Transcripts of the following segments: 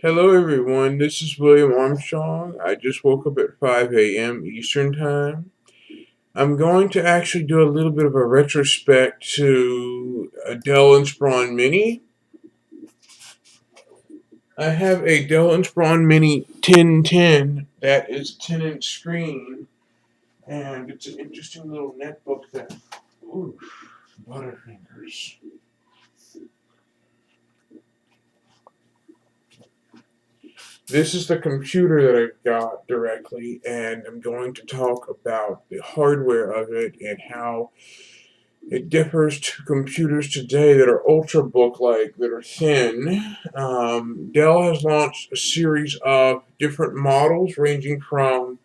Hello everyone, this is William Armstrong. I just woke up at 5 a.m. Eastern Time. I'm going to actually do a little bit of a retrospect to a Dell Inspiron Mini. I have a Dell Inspiron Mini 1010 that is 10-inch screen, and it's an interesting little netbook that, ooh, butterfingers. This is the computer that I've got directly, and I'm going to talk about the hardware of it and how it differs to computers today that are ultrabook-like, that are thin. Dell has launched a series of different models ranging from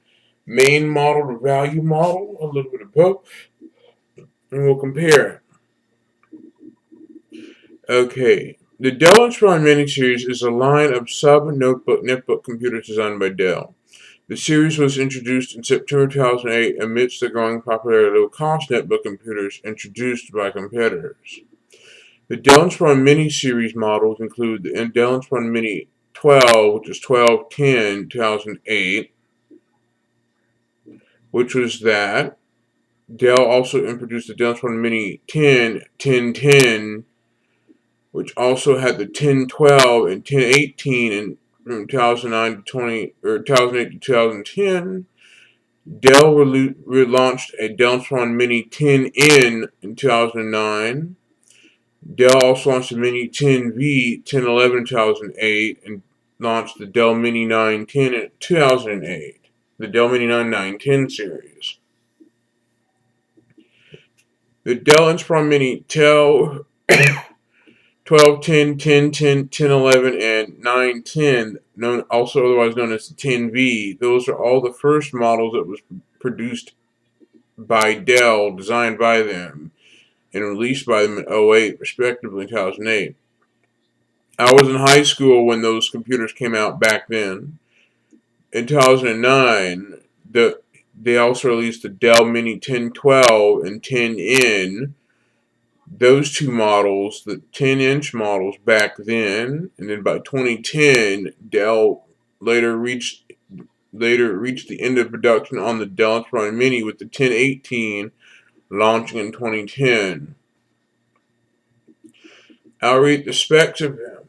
main model to value model, a little bit of both, and we'll compare. Okay, the Dell Inspiron Mini series is a line of sub-notebook netbook computers designed by Dell. The series was introduced in September 2008 amidst the growing popularity of low-cost netbook computers introduced by competitors. The Dell Insprion Mini series models include the Dell Insprion Mini 12, which is 1210 2008, which was that. Dell also introduced the Dell Insprion Mini 10 1010, which also had the 1012 and 1018 in from 2009 to 20 or 2008 to 2010. Dell relaunched a Dell Insprion Mini 10N in 2009. Dell also launched the Mini 10V 1011 2008 and launched the Dell Mini 910 in 2008. The Dell Mini 910 series. The Dell Inspiron Mini 12, 10, 10, 10, 10, 11, and 910, also otherwise known as the 10V. Those are all the first models that was produced by Dell, designed by them, and released by them in 2008, respectively, 2008. I was in high school when those computers came out back then. In 2009, they also released the Dell Mini 1012 and 10N. Those two models, the 10-inch models back then, and then by 2010, Dell later reached the end of production on the Dell Inspiron Mini with the 1018 launching in 2010. I'll read the specs of them.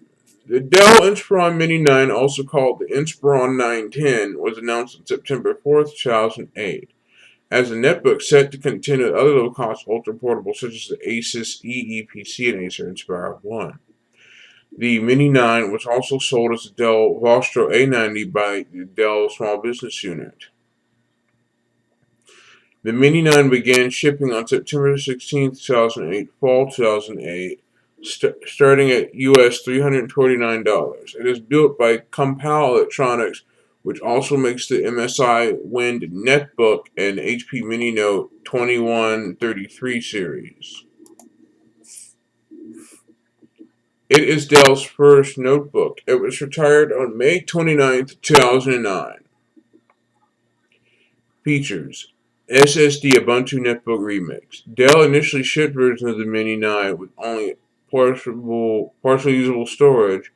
The Dell Inspiron Mini 9, also called the Inspiron 910, was announced on September 4th, 2008, as a netbook set to contend with other low-cost ultra-portables such as the Asus EEPC and Acer Inspire 1. The Mini 9 was also sold as the Dell Vostro A90 by the Dell Small Business Unit. The Mini 9 began shipping on September 16, 2008, fall 2008, starting at US $329. It is built by Compal Electronics, which also makes the MSI Wind Netbook and HP Mini Note 2133 series. It is Dell's first notebook. It was retired on May 29, 2009. Features: SSD Ubuntu Netbook Remix. Dell initially shipped versions of the Mini 9 with only partially usable storage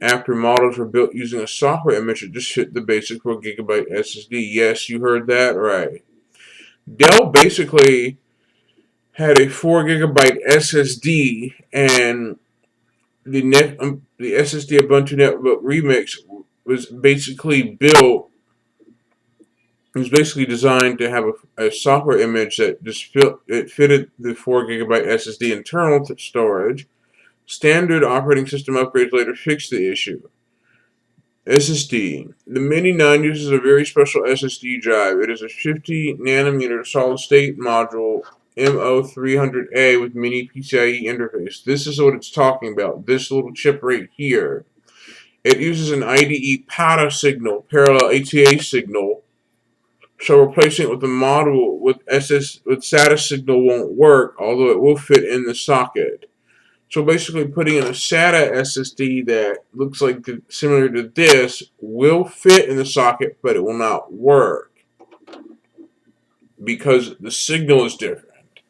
after models were built using a software image that just fit the basic 4GB SSD. Yes, you heard that right. Dell basically had a 4GB SSD, and the SSD Ubuntu Netbook Remix was basically built. It was basically designed to have a software image that just fitted the 4GB SSD internal storage. Standard operating system upgrades later fixed the issue. SSD. The Mini 9 uses a very special SSD drive. It is a 50nm solid-state module MO300A with mini PCIe interface. This is what it's talking about. This little chip right here. It uses an IDE PATA signal, parallel ATA signal. So replacing it with a module with SATA signal won't work, although it will fit in the socket. So basically putting in a SATA SSD that looks like similar to this will fit in the socket, but it will not work because the signal is different.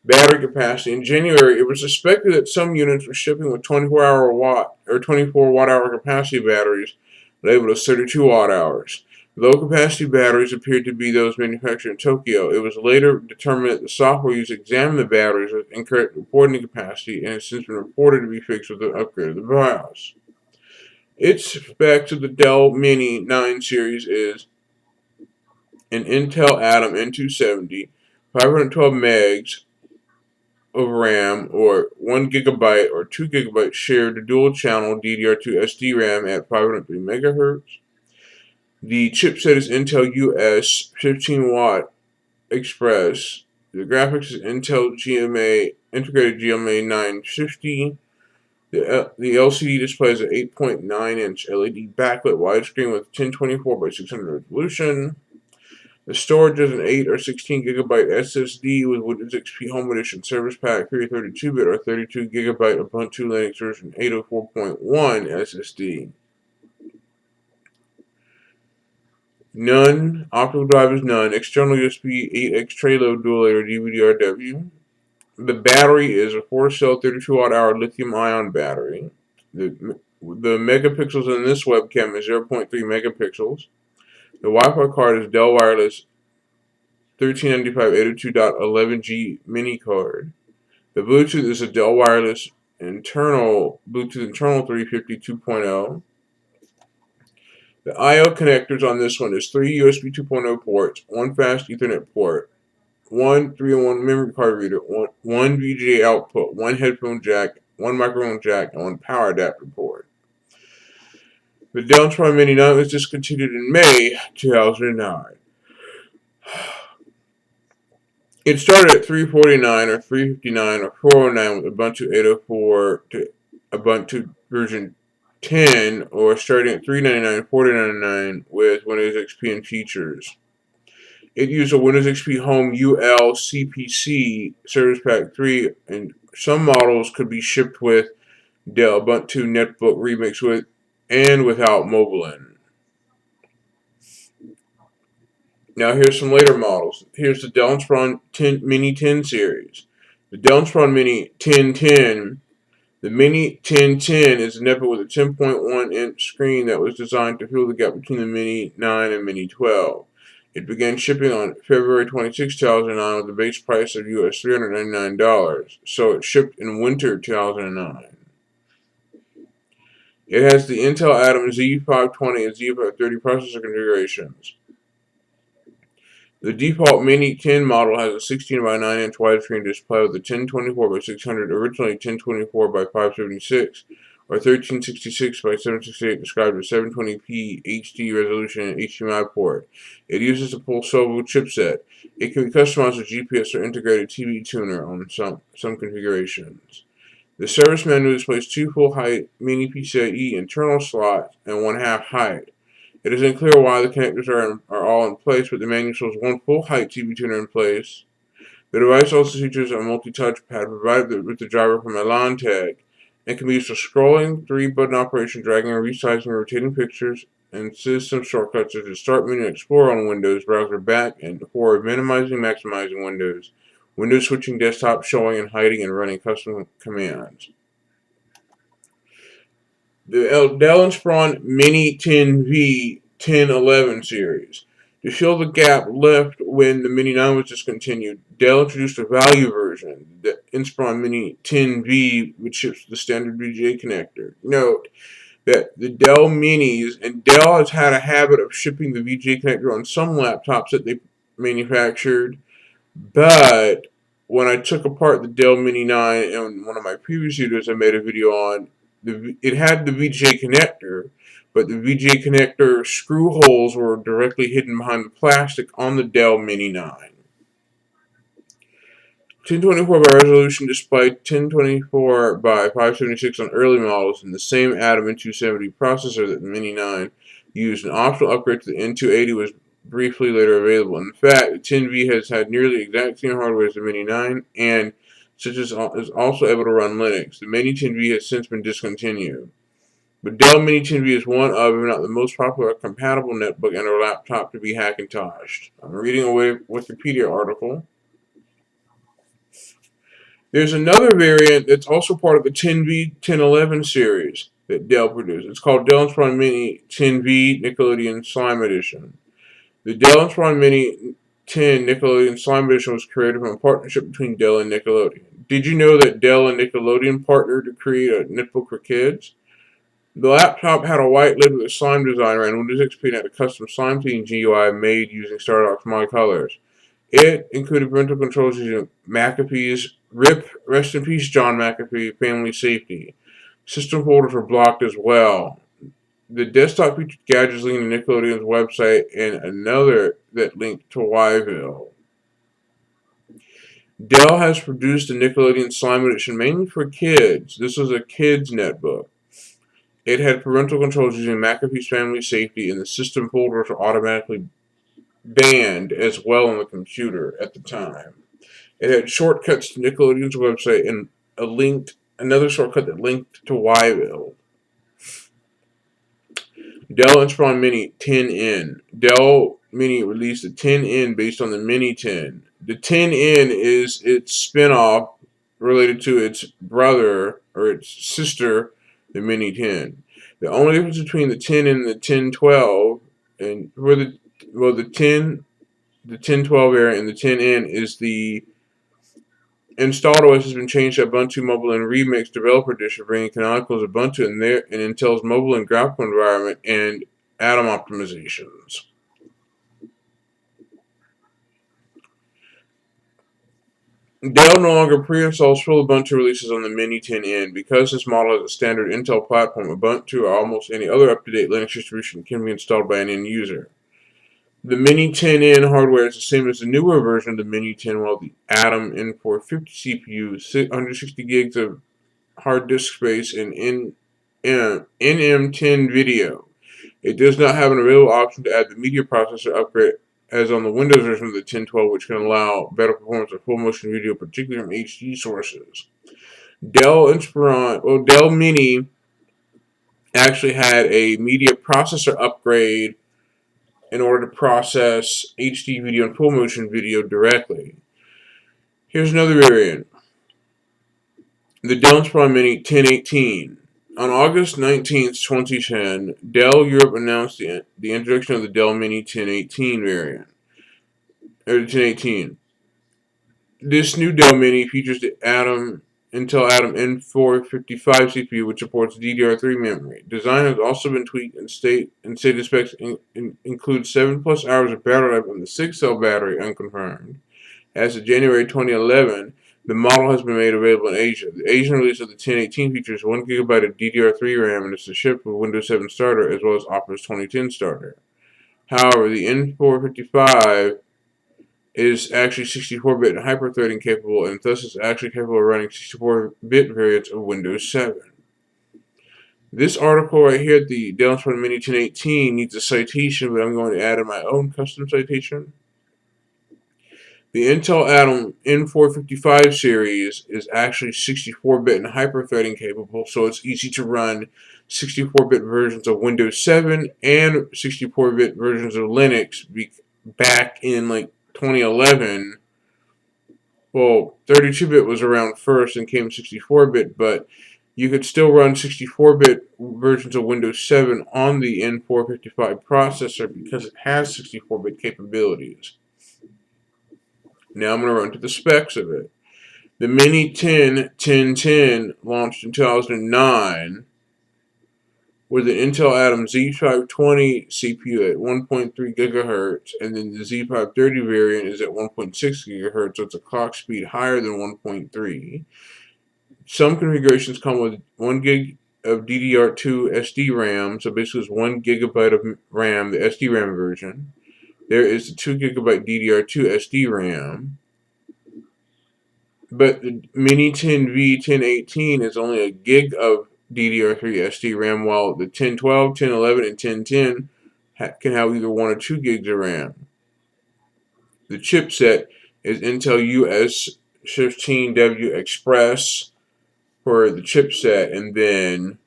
Battery capacity. In January, it was suspected that some units were shipping with 24 watt hour capacity batteries labeled as 32 watt hours. Low capacity batteries appeared to be those manufactured in Tokyo. It was later determined that the software used to examine the batteries with incorrect reporting capacity and has since been reported to be fixed with an upgrade of the BIOS. Its specs of the Dell Mini 9 series is an Intel Atom N270, 512 megs of RAM or 1 gigabyte or 2 gigabytes shared dual channel DDR2 SD-RAM at 503 megahertz. The chipset is Intel US 15 watt Express. The graphics is Intel GMA integrated GMA 950. The LCD display is an 8.9-inch LED backlit widescreen with 1024 by 600 resolution. The storage is an 8 or 16 gigabyte SSD with Windows XP Home Edition Service Pack 332-bit or 32 gigabyte Ubuntu Linux version 804.1 SSD. None. Optical drive is none. External USB 8X tray load dual layer DVD-RW. The battery is a 4-cell 32 watt hour lithium ion battery. The megapixels in this webcam is 0.3 megapixels. The Wi-Fi card is Dell Wireless 1395 802.11g mini card. The Bluetooth is a Dell Wireless Bluetooth internal 350 2.0. The I/O connectors on this one is 3 USB 2.0 ports, 1 fast Ethernet port, 1 3-in-1 memory card reader, 1 VGA output, 1 headphone jack, 1 microphone jack, and 1 power adapter port. The Dell Insprion Mini 9 was discontinued in May 2009. It started at $349 or $359 or $409 with Ubuntu 804 to Ubuntu version 10, or starting at $399 $499 with Windows XP and features. It used a Windows XP Home UL CPC Service Pack 3, and some models could be shipped with Dell Ubuntu Netbook Remix with and without Mobilin. Now here's some later models. Here's the Dell Insprion Mini 10 series. The Dell Insprion Mini 1010. The Mini 1010 is a netbook with a 10.1-inch screen that was designed to fill the gap between the Mini 9 and Mini 12. It began shipping on February 26, 2009 with a base price of US $399, so it shipped in winter 2009. It has the Intel Atom Z520 and Z530 processor configurations. The default Mini 10 model has a 16 by 9-inch widescreen display with a 1024 by 600, originally 1024 by 576, or 1366 by 768, described as 720p HD resolution and HDMI port. It uses a Pulsovo chipset. It can be customized with GPS or integrated TV tuner on some configurations. The service menu displays 2 full-height Mini PCIe internal slots and 1/2 height. It is unclear why the connectors are all in place, but the manual shows 1 full-height TV tuner in place. The device also features a multi-touch pad provided with the driver from Elan Tech and can be used for scrolling, 3-button operation, dragging and resizing and rotating pictures, and system shortcuts such as Start Menu and Explorer on Windows, Browser Back, and for minimizing, maximizing Windows, Windows switching, desktop showing and hiding, and running custom commands. The Dell Insprion Mini 10V 1011 series. To fill the gap left when the Mini 9 was discontinued, Dell introduced a value version, the Insprion Mini 10V, which ships the standard VGA connector. Note that the Dell Minis, and Dell has had a habit of shipping the VGA connector on some laptops that they manufactured, but when I took apart the Dell Mini 9 in one of my previous videos I made a video on, it had the VGA connector, but the VGA connector screw holes were directly hidden behind the plastic on the Dell Mini 9. 1024 by resolution display, 1024 by 576 on early models, and the same Atom N270 processor that the Mini 9 used. An optional upgrade to the N280 was briefly later available. In fact, the 10V has had nearly the exact same hardware as the Mini 9, and such as is also able to run Linux. The Mini 10V has since been discontinued. But Dell Mini 10V is one of, if not the most popular, compatible netbook and or laptop to be Hackintoshed. I'm reading a Wikipedia article. There's another variant that's also part of the 10V 1011 series that Dell produced. It's called Dell Insprion Mini 10V Nickelodeon Slime Edition. The Dell Insprion Mini 10 Nickelodeon Slime Edition was created from a partnership between Dell and Nickelodeon. Did you know that Dell and Nickelodeon partnered to create a netbook for kids? The laptop had a white lid with a slime designer, and Windows XP had a custom slime theme GUI made using Stardock's colors. It included parental controls using McAfee's RIP, rest in peace, John McAfee, family safety. System folders were blocked as well. The desktop featured gadgets linking to Nickelodeon's website and another that linked to Yville. Dell has produced a Nickelodeon Slime Edition mainly for kids. This was a kids netbook. It had parental controls using McAfee's family safety, and the system folders were automatically banned as well on the computer at the time. It had shortcuts to Nickelodeon's website and another shortcut that linked to Yville. Dell Insprion Mini 10N. Dell Mini released a 10N based on the Mini 10. The 10N is its spin-off related to its brother or its sister, the Mini 10. The only difference between the 10 and the 1012 and for the 1012 variant and the 10N is the installed OS has been changed to Ubuntu Mobile and Remix Developer Edition, bringing Canonical's Ubuntu and Intel's mobile and graphical environment and Atom optimizations. Dell no longer pre-installs full Ubuntu releases on the Mini 10N. Because this model has a standard Intel platform, Ubuntu or almost any other up-to-date Linux distribution can be installed by an end user. The Mini 10N hardware is the same as the newer version of the Mini 10, while the Atom N450 CPU, 160 gigs of hard disk space, and NM10 video. It does not have an available option to add the media processor upgrade as on the Windows version of the 1012, which can allow better performance of full motion video, particularly from HD sources. Dell Mini actually had a media processor upgrade in order to process HD video and full motion video directly. Here's another variant. The Dell Insprion Mini 1018. On August 19th, 2010, Dell Europe announced the introduction of the Dell Mini 1018 variant. Or 1018. This new Dell Mini features the Intel Atom N455 CPU, which supports DDR3 memory. Design has also been tweaked, and stated specs include 7+ hours of battery life on the 6-cell battery, unconfirmed. As of January 2011, the model has been made available in Asia. The Asian release of the 1018 features 1 GB of DDR3 RAM and is to ship with Windows 7 Starter as well as Office 2010 Starter. However, the N455 is actually 64-bit and hyper-threading capable, and thus is actually capable of running 64-bit variants of Windows 7. This article right here at the Dell Insprion Mini 1018 needs a citation, but I'm going to add in my own custom citation. The Intel Atom N455 series is actually 64-bit and hyper-threading capable, so it's easy to run 64-bit versions of Windows 7 and 64-bit versions of Linux back in like 2011. Well, 32-bit was around first and came 64-bit, but you could still run 64-bit versions of Windows 7 on the N455 processor because it has 64-bit capabilities. Now I'm going to run to the specs of it. The Mini 10 launched in 2009 with an Intel Atom Z520 CPU at 1.3 GHz, and then the Z530 variant is at 1.6 GHz, so it's a clock speed higher than 1.3. Some configurations come with 1 gig of DDR2 SD RAM, so basically it's 1 GB of RAM, the SD RAM version. There is the 2 GB DDR2 SD RAM. But the Mini 10V 1018 is only a gig of DDR3 SD RAM, while the 1012, 1011, and 1010 can have either 1 or 2 gigs of RAM. The chipset is Intel US15W Express for the chipset, and then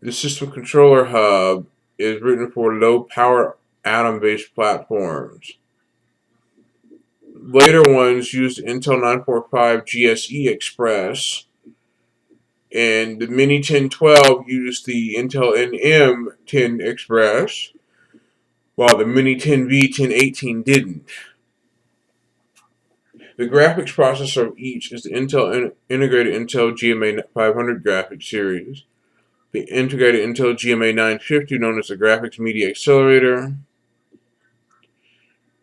the system controller hub is written for low power Atom based platforms. Later ones used Intel 945 GSE Express, and the Mini 1012 used the Intel NM 10 Express, while the Mini 10V 1018 didn't. The graphics processor of each is the Intel Integrated Intel GMA 500 graphics series, the Integrated Intel GMA 950, known as the Graphics Media Accelerator,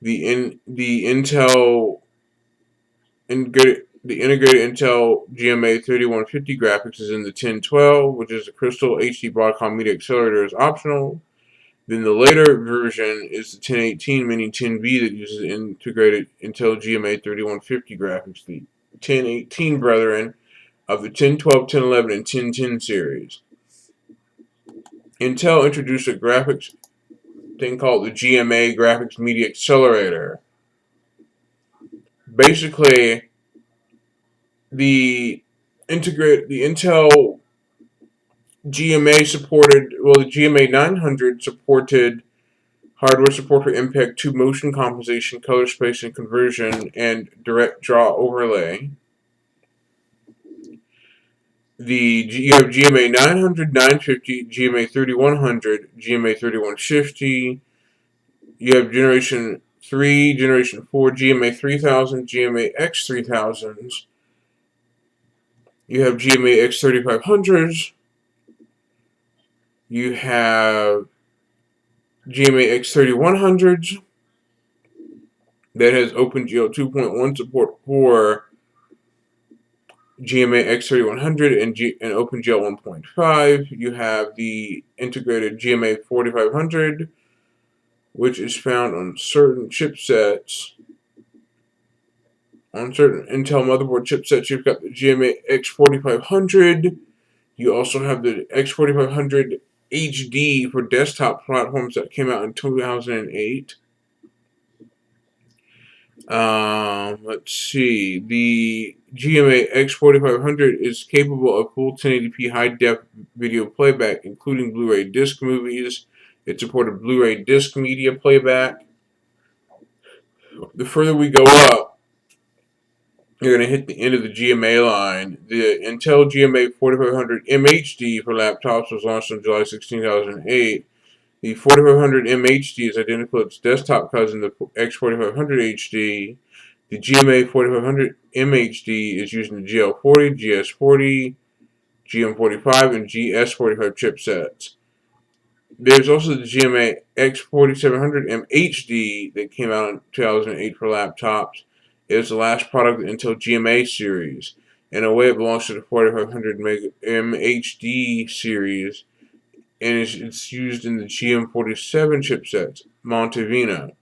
the integrated Intel GMA 3150 graphics is in the 1012, which is the Crystal HD Broadcom Media Accelerator is optional. Then the later version is the 1018 Mini 10V that uses the integrated Intel GMA 3150 graphics, the 1018 brethren of the 1012, 1011, and 1010 series. Intel introduced a graphics thing called the GMA Graphics Media Accelerator. Basically, the Intel GMA supported, well, the GMA 900 supported hardware support for MPEG 2 motion compensation, color space and conversion, and direct draw overlay. You have GMA 900, 950, GMA 3100, GMA 3150. You have Generation 3, Generation 4, GMA 3000, GMA X 3000s. You have GMA X 3500s. You have GMA X 3100s that has OpenGL 2.1 support for GMA X3100 and OpenGL 1.5. You have the integrated GMA 4500, which is found on certain chipsets. On certain Intel motherboard chipsets, you've got the GMA X4500. You also have the X4500 HD for desktop platforms that came out in 2008. Let's see. The GMA X4500 is capable of full 1080p high-def video playback, including Blu-ray disc movies. It supported Blu-ray disc media playback. The further we go up, you're going to hit the end of the GMA line. The Intel GMA 4500 MHD for laptops was launched on July 16, 2008. The 4500 MHD is identical to its desktop cousin, the X4500 HD. The GMA 4500 MHD is using the GL40, GS40, GM45, and GS45 chipsets. There's also the GMA X4700 MHD that came out in 2008 for laptops. It is the last product of the Intel GMA series. In a way, it belongs to the 4500 MHD series, and it's used in the GM47 chipsets, Montevina.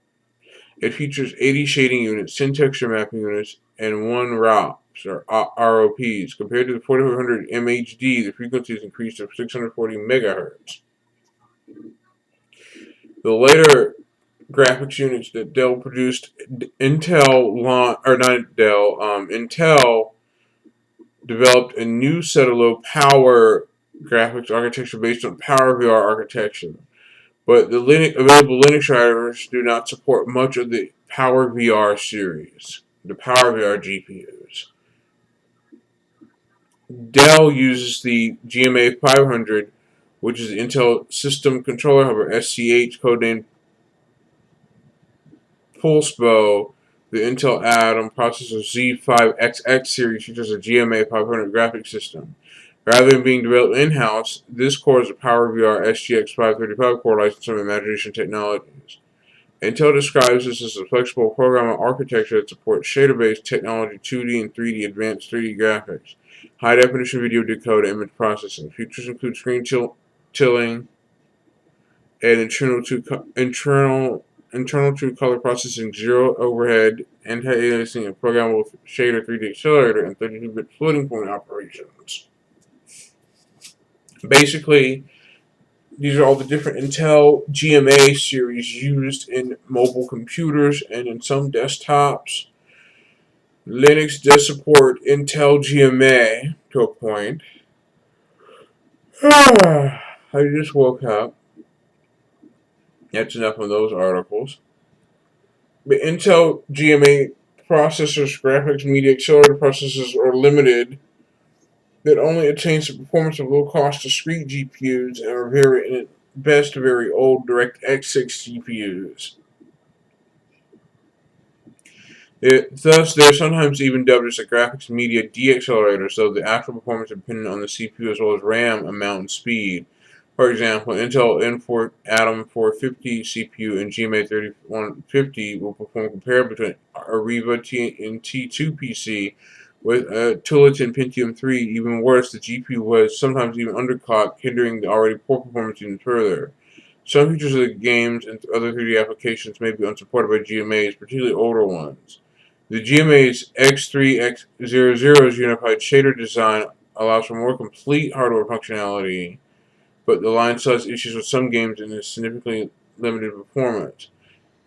It features 80 shading units, 10 texture mapping units, and 1 ROPs, or ROPs. Compared to the 4500 MHD, the frequency is increased to 640 megahertz. The later graphics units that Dell produced, Intel developed a new set of low power graphics architecture based on PowerVR architecture. But the available Linux drivers do not support much of the PowerVR series, the PowerVR GPUs. Dell uses the GMA 500, which is the Intel System Controller Hub, or SCH, codenamed Pulsebo. The Intel Atom processor Z5XX series features a GMA 500 graphics system. Rather than being developed in-house, this core is a PowerVR SGX 535 core licensed from Imagination Technologies. Intel describes this as a flexible programmable architecture that supports shader-based technology, 2D and 3D advanced 3D graphics, high-definition video decode, and image processing. Features include screen tilling and internal true color processing, zero overhead, anti-aliasing, and programmable shader 3D accelerator, and 32-bit floating point operations. Basically, these are all the different Intel GMA series used in mobile computers and in some desktops. Linux does support Intel GMA to a point. I just woke up. That's enough of those articles. But Intel GMA processors, graphics media accelerator processors are limited that only attains the performance of low-cost discrete GPUs and are at best very old DirectX 6 GPUs. Thus, they are sometimes even dubbed as a graphics media deaccelerator, so the actual performance is dependent on the CPU as well as RAM amount and speed. For example, Intel N4 Atom 450 CPU and GMA 3150 will perform comparable to an Ariba T2 PC with a Tulitin Pentium 3. Even worse, the GPU was sometimes even underclocked, hindering the already poor performance even further. Some features of the games and other 3D applications may be unsupported by GMAs, particularly older ones. The GMA's X3X00's unified shader design allows for more complete hardware functionality, but the line still has issues with some games and is significantly limited performance.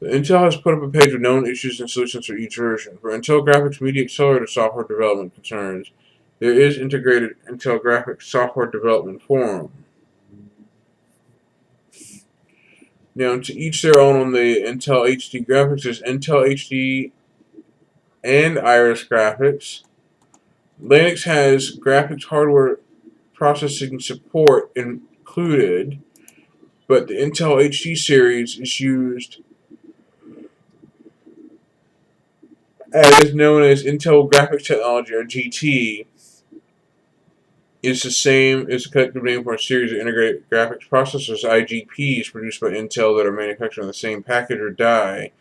Intel has put up a page with known issues and solutions for each version. For Intel Graphics Media Accelerator software development concerns, there is integrated Intel Graphics Software Development Forum. Now, to each their own on the Intel HD graphics, there's Intel HD and Iris graphics. Linux has graphics hardware processing support included, but the Intel HD series is used as known as Intel Graphics Technology, or GT. Is the same as the collective name for a series of integrated graphics processors, IGPs, produced by Intel that are manufactured on the same package or die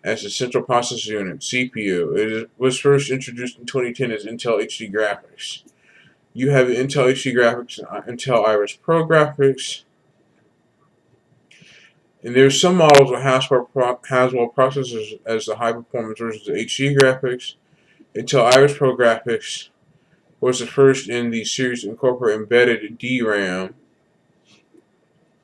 as the central processor unit, CPU. It was first introduced in 2010 as Intel HD Graphics. You have Intel HD Graphics and Intel Iris Pro Graphics. And there's some models with Haswell processors as the high-performance versions of HD Graphics. Intel Iris Pro Graphics was the first in the series to incorporate embedded DRAM.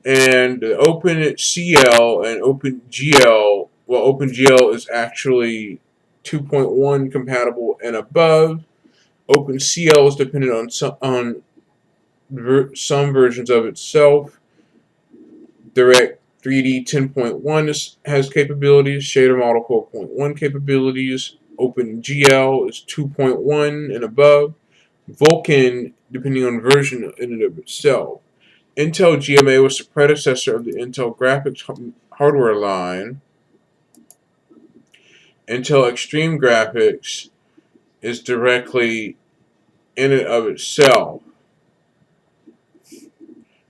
And OpenCL and OpenGL, well, OpenGL is actually 2.1 compatible and above. OpenCL is dependent on some versions of itself. Direct 3D 10.1 has capabilities. Shader Model 4.1 capabilities. OpenGL is 2.1 and above. Vulkan, depending on version in and of itself. Intel GMA was the predecessor of the Intel graphics hardware line. Intel Extreme Graphics is directly in and of itself.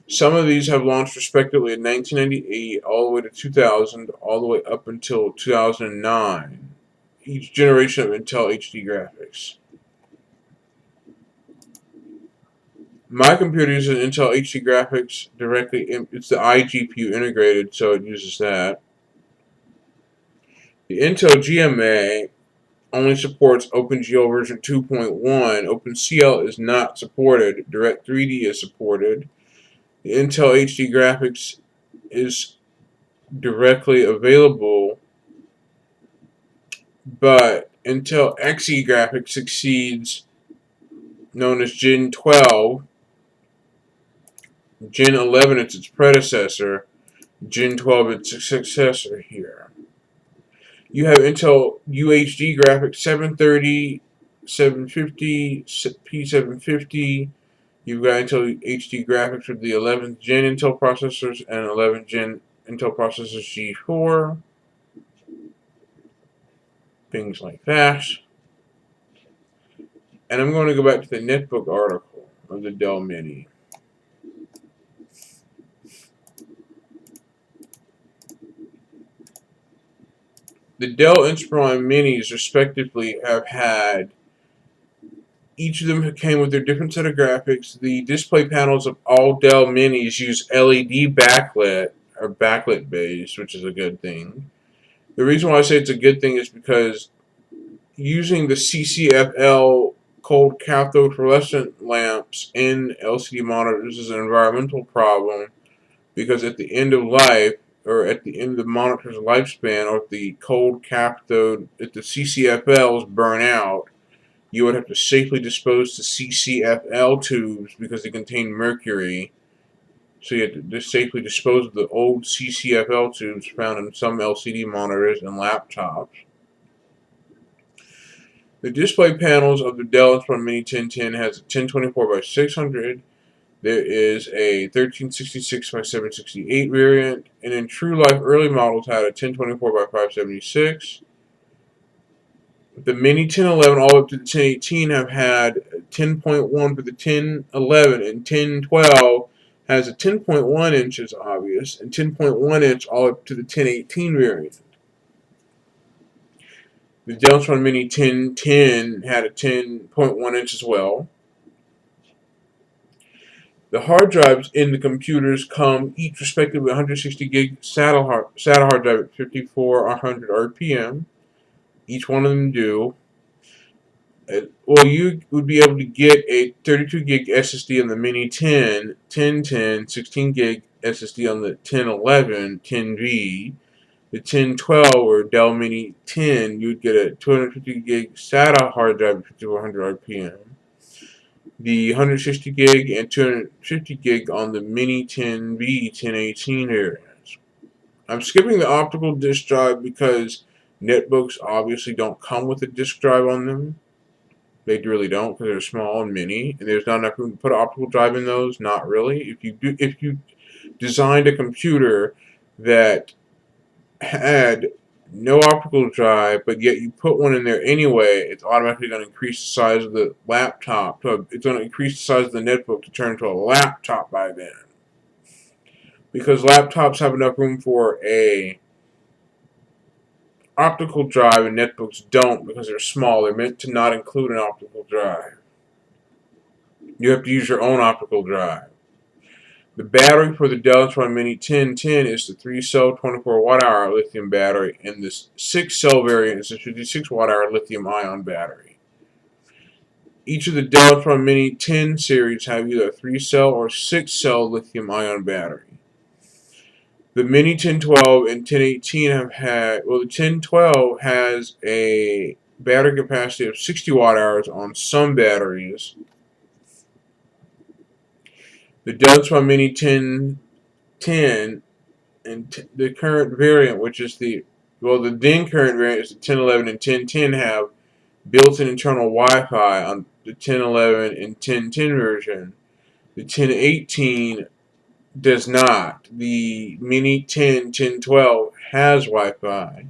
Some of these have launched respectively in 1998 all the way to 2000, all the way up until 2009. Each generation of Intel HD graphics. My computer uses Intel HD graphics directly. It's the iGPU integrated, so it uses that. The Intel GMA only supports OpenGL version 2.1. OpenCL is not supported. Direct3D is supported. The Intel HD graphics is directly available, but Intel Xe graphics succeeds, known as Gen 12. Gen 11 is its predecessor. Gen 12 is its successor here. You have Intel UHD graphics 730, 750, P750. You've got Intel HD graphics with the 11th gen Intel processors and 11th gen Intel processors G4. Things like that. And I'm going to go back to the netbook article of the Dell Mini. The Dell Insprion Minis, respectively, have had, each of them came with their different set of graphics. The display panels of all Dell Minis use LED backlit, or backlit based, which is a good thing. The reason why I say it's a good thing is because using the CCFL cold cathode fluorescent lamps in LCD monitors is an environmental problem, because at the end of life, or at the end of the monitor's lifespan, or if the cold cathode, if the CCFLs burn out, you would have to safely dispose the CCFL tubes because they contain mercury. So you have to just safely dispose of the old CCFL tubes found in some LCD monitors and laptops. The display panels of the Dell Insprion Mini 1010 has a 1024 by 600. There is a 1366 by 768 variant, and in true life, early models had a 1024 by 576. The Mini 1011 all the way up to the 1018 have had 10.1 for the 1011, and 1012 has a 10.1 inches obvious and 10.1 inch all up to the 1018 variant. The Dell Insprion Mini 1010 had a 10.1 inch as well. The hard drives in the computers come each respectively 160 gig SATA hard drive at 5400 RPM. Each one of them do. Well, you would be able to get a 32 gig SSD on the Mini 10, 1010, 16 gig SSD on the 1011, 10V. The 1012 or Dell Mini 10, you'd get a 250 gig SATA hard drive at 5400 RPM. The 160 gig and 250 gig on the Mini 10V 1018 variants. I'm skipping the optical disk drive because netbooks obviously don't come with a disk drive on them. They really don't because they're small and mini, and there's not enough room to put an optical drive in those. Not really. If you designed a computer that had no optical drive, but yet you put one in there anyway, it's automatically going to increase the size of the laptop. It's going to increase the size of the netbook to turn into a laptop by then. Because laptops have enough room for a optical drive and netbooks don't because they're small. They're meant to not include an optical drive. You have to use your own optical drive. The battery for the Dell Insprion Mini 1010 is the 3-cell 24 watt-hour lithium battery, and the 6-cell variant is the 56 watt-hour lithium-ion battery. Each of the Dell Insprion Mini 10 series have either a 3-cell or 6-cell lithium-ion battery. The Mini 1012 and 1018 have had, well, the 1012 has a battery capacity of 60 watt-hours on some batteries. The Dell Insprion Mini 1010 and the current variant, which is the then current variant is the 1011 and 1010 have built-in internal Wi-Fi on the 1011 and 1010 version. The 1018 does not. The Mini 10, 1012 has Wi-Fi,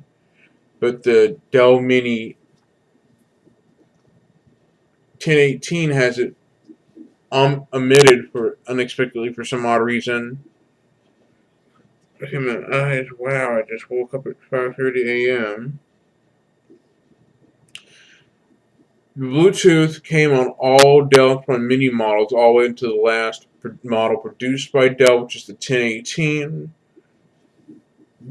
but the Dell Mini 1018 has it omitted for unexpectedly for some odd reason. Look at my eyes. Wow, I just woke up at 5:30 a.m. The Bluetooth came on all Dell Mini models all the way into the last model produced by Dell, which is the 1018.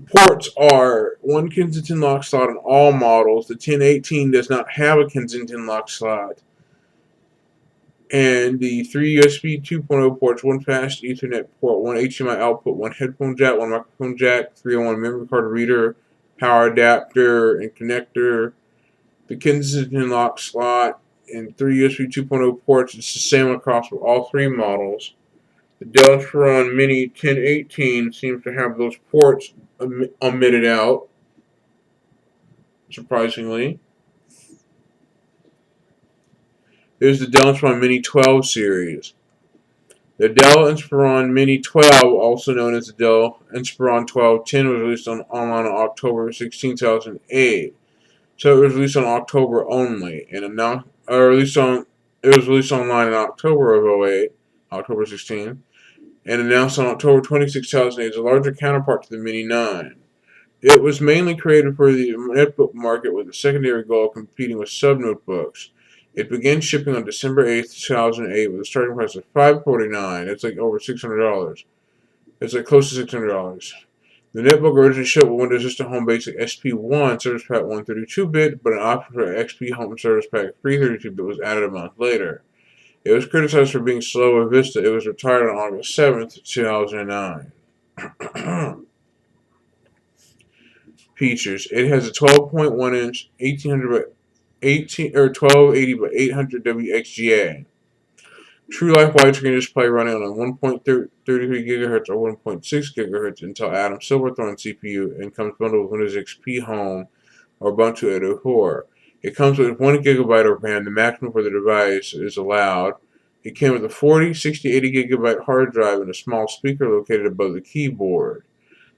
Ports are one Kensington lock slot on all models. The 1018 does not have a Kensington lock slot. And the 3 USB 2.0 ports, one fast Ethernet port, one HDMI output, one headphone jack, one microphone jack, 301 memory card reader, power adapter, and connector. The Kensington lock slot and 3 USB 2.0 ports is the same across all three models. The Dell Insprion Mini 1018 seems to have those ports omitted out, surprisingly. There's the Dell Insprion Mini 12 series. The Dell Insprion Mini 12, also known as the Dell Insprion 1210, was released online on October 16, 2008. So it was released on October only, and it was released online in October of 08, October 16, and announced on October 26, 2008 as a larger counterpart to the Mini 9. It was mainly created for the netbook market with a secondary goal of competing with sub-notebooks. It began shipping on December 8, 2008 with a starting price of $549. It's like over $600. It's like close to $600. The netbook originally shipped with Windows Vista Home Basic SP1 Service Pack 132-bit, but an option for XP Home Service Pack 332-bit was added a month later. It was criticized for being slow with Vista. It was retired on August 7th, 2009. Features. It has a 12.1-inch 1280 by 800 WXGA. True Life widescreen display running on a 1.33 GHz or 1.6 GHz Intel Atom Silverthorne CPU and comes bundled with Windows XP Home or Ubuntu 8.04. It comes with 1 gigabyte of RAM, the maximum for the device is allowed. It came with a 40, 60, 80 gigabyte hard drive and a small speaker located above the keyboard.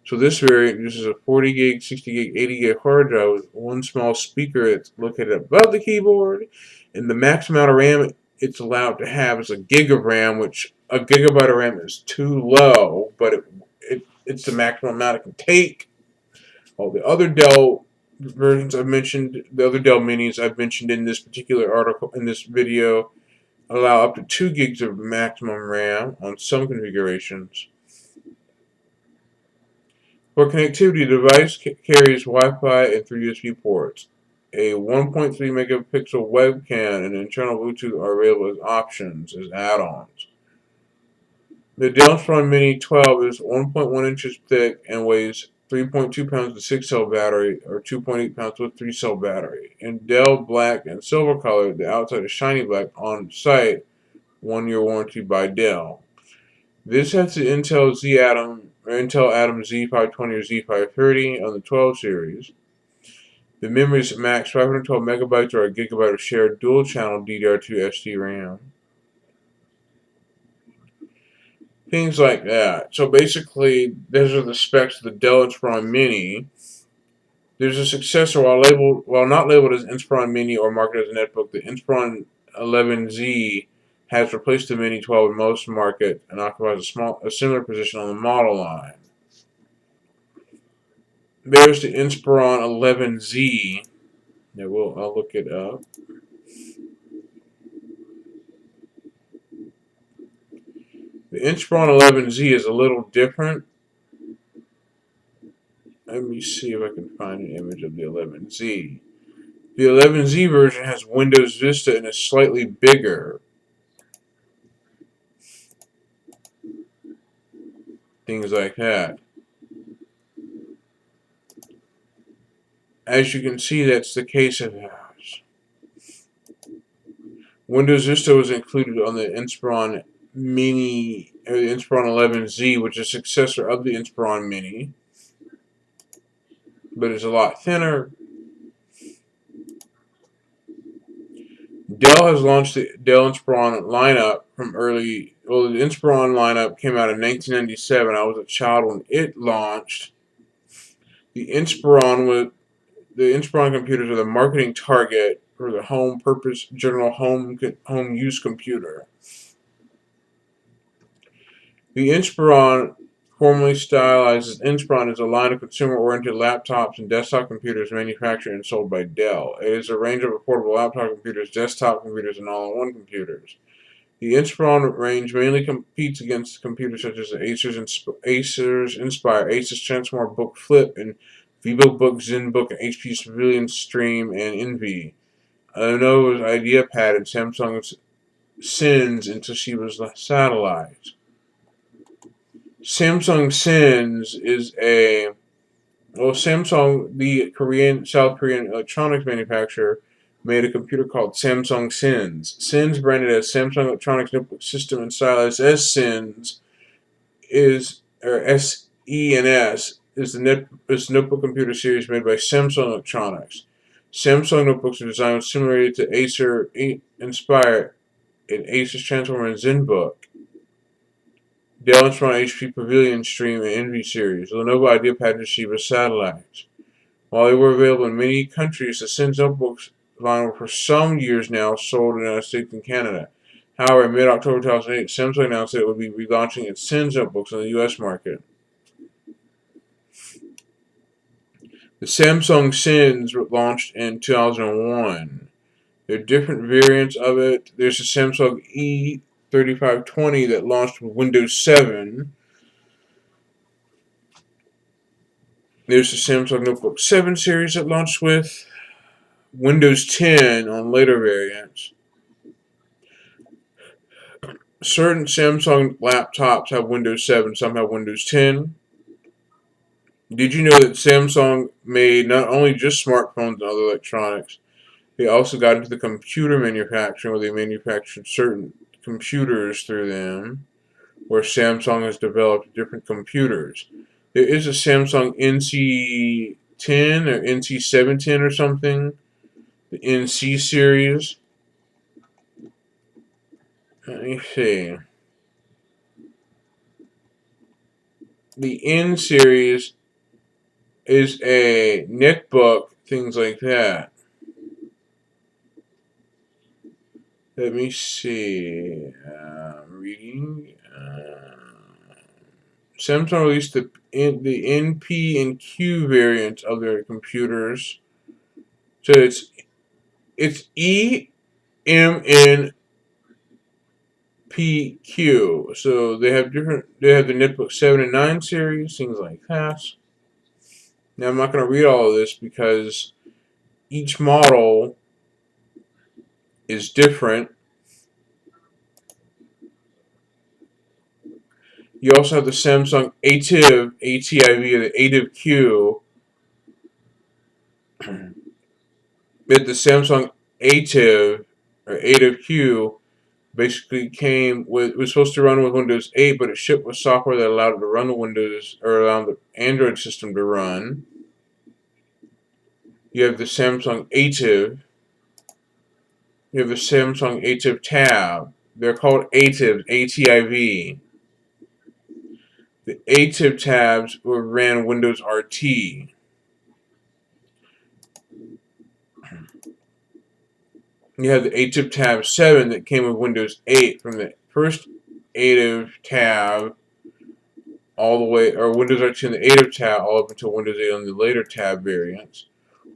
So this variant uses a 40 gig, 60 gig, 80 gig hard drive with one small speaker that's located above the keyboard, and the max amount of RAM it's allowed to have is a gig of RAM, which a gigabyte of RAM is too low, but it's the maximum amount it can take. All the other Dell versions I've mentioned, the other Dell Minis I've mentioned in this particular article, in this video, allow up to 2 gigs of maximum RAM on some configurations. For connectivity, the device carries Wi-Fi and 3 USB ports. A 1.3 megapixel webcam and internal Bluetooth are available as options, as add-ons. The Dell Insprion Mini 12 is 1.1 inches thick and weighs 3.2 pounds with a 6-cell battery, or 2.8 pounds with a 3-cell battery. In Dell Black and Silver color, the outside is shiny black, on site, 1-year warranty by Dell. This has the Intel Atom Z520 or Z530 on the 12 series. The memory is max 512 megabytes or a gigabyte of shared dual-channel DDR2 SD-RAM. Things like that. So basically, those are the specs of the Dell Insprion Mini. There's a successor, while not labeled as Insprion Mini or marketed as a netbook, the Insprion 11Z has replaced the Mini 12 in most markets and occupies a similar position on the model line. There's the Insprion 11Z. I'll look it up. The Insprion 11Z is a little different. Let me see if I can find an image of the 11Z. The 11Z version has Windows Vista and is slightly bigger. Things like that. As you can see, that's the case of ours. Windows Vista was included on the Insprion Mini, or the Insprion 11Z, which is a successor of the Insprion Mini, but it's a lot thinner. Dell has launched the Dell Insprion lineup the Insprion lineup came out in 1997. I was a child when it launched. The Insprion computers are the marketing target for the home purpose general home use computer. The Insprion, formerly stylized as Insprion, is a line of consumer-oriented laptops and desktop computers manufactured and sold by Dell. It is a range of affordable laptop computers, desktop computers, and all-in-one computers. The Insprion range mainly competes against computers such as the Acer's Inspire, Asus Transformer Book Flip, and VivoBook, ZenBook, and HP's Pavilion Stream, and Envy. Lenovo's IdeaPad and Samsung's Sins and Toshiba's Satellite. Samsung Sins is Samsung, the South Korean electronics manufacturer, made a computer called Samsung Sins. Sins, branded as Samsung Electronics Notebook System and stylized as Sins, SENS, is the notebook computer series made by Samsung Electronics. Samsung notebooks are designed similarly to Acer Inspire and Asus Transformer and ZenBook. Dell Insprion HP Pavilion Stream and Envy series, Lenovo IdeaPad and Toshiba Satellites. While they were available in many countries, the Sins notebooks line were for some years now sold in the United States and Canada. However, in mid-October 2008, Samsung announced that it would be relaunching its Sins notebooks on the U.S. market. The Samsung Sins were launched in 2001. There are different variants of it. There's the Samsung E3520 that launched with Windows 7. There's the Samsung Notebook 7 series that launched with Windows 10 on later variants. Certain Samsung laptops have Windows 7, some have Windows 10. Did you know that Samsung made not only just smartphones and other electronics, they also got into the computer manufacturing, where they manufactured certain computers through them, where Samsung has developed different computers. There is a Samsung NC10 or NC710 or something The NC series. Let me see. The N series is a netbook, things like that. Let me see. Reading. Samsung released the NP and Q variants of their computers. So it's E, M, N, P, Q. So they have different. They have the Netbook 7 and 9 series, things like that. Now I'm not going to read all of this because each model is different. You also have the Samsung ATIV, ATIV, or the ATIV Q. But the Samsung ATIV or ATIV Q basically was supposed to run with Windows 8, but it shipped with software that allowed it to run the Windows or allowed the Android system to run. You have the Samsung ATIV. You have the Samsung ATIV Tab. They're called ATIVs, ATIV. The ATIV tabs ran Windows RT. You have the ATIV Tab 7 that came with Windows 8 from the first ATIV Tab all the way, or Windows RT and the ATIV Tab all up until Windows 8 on the later Tab variants.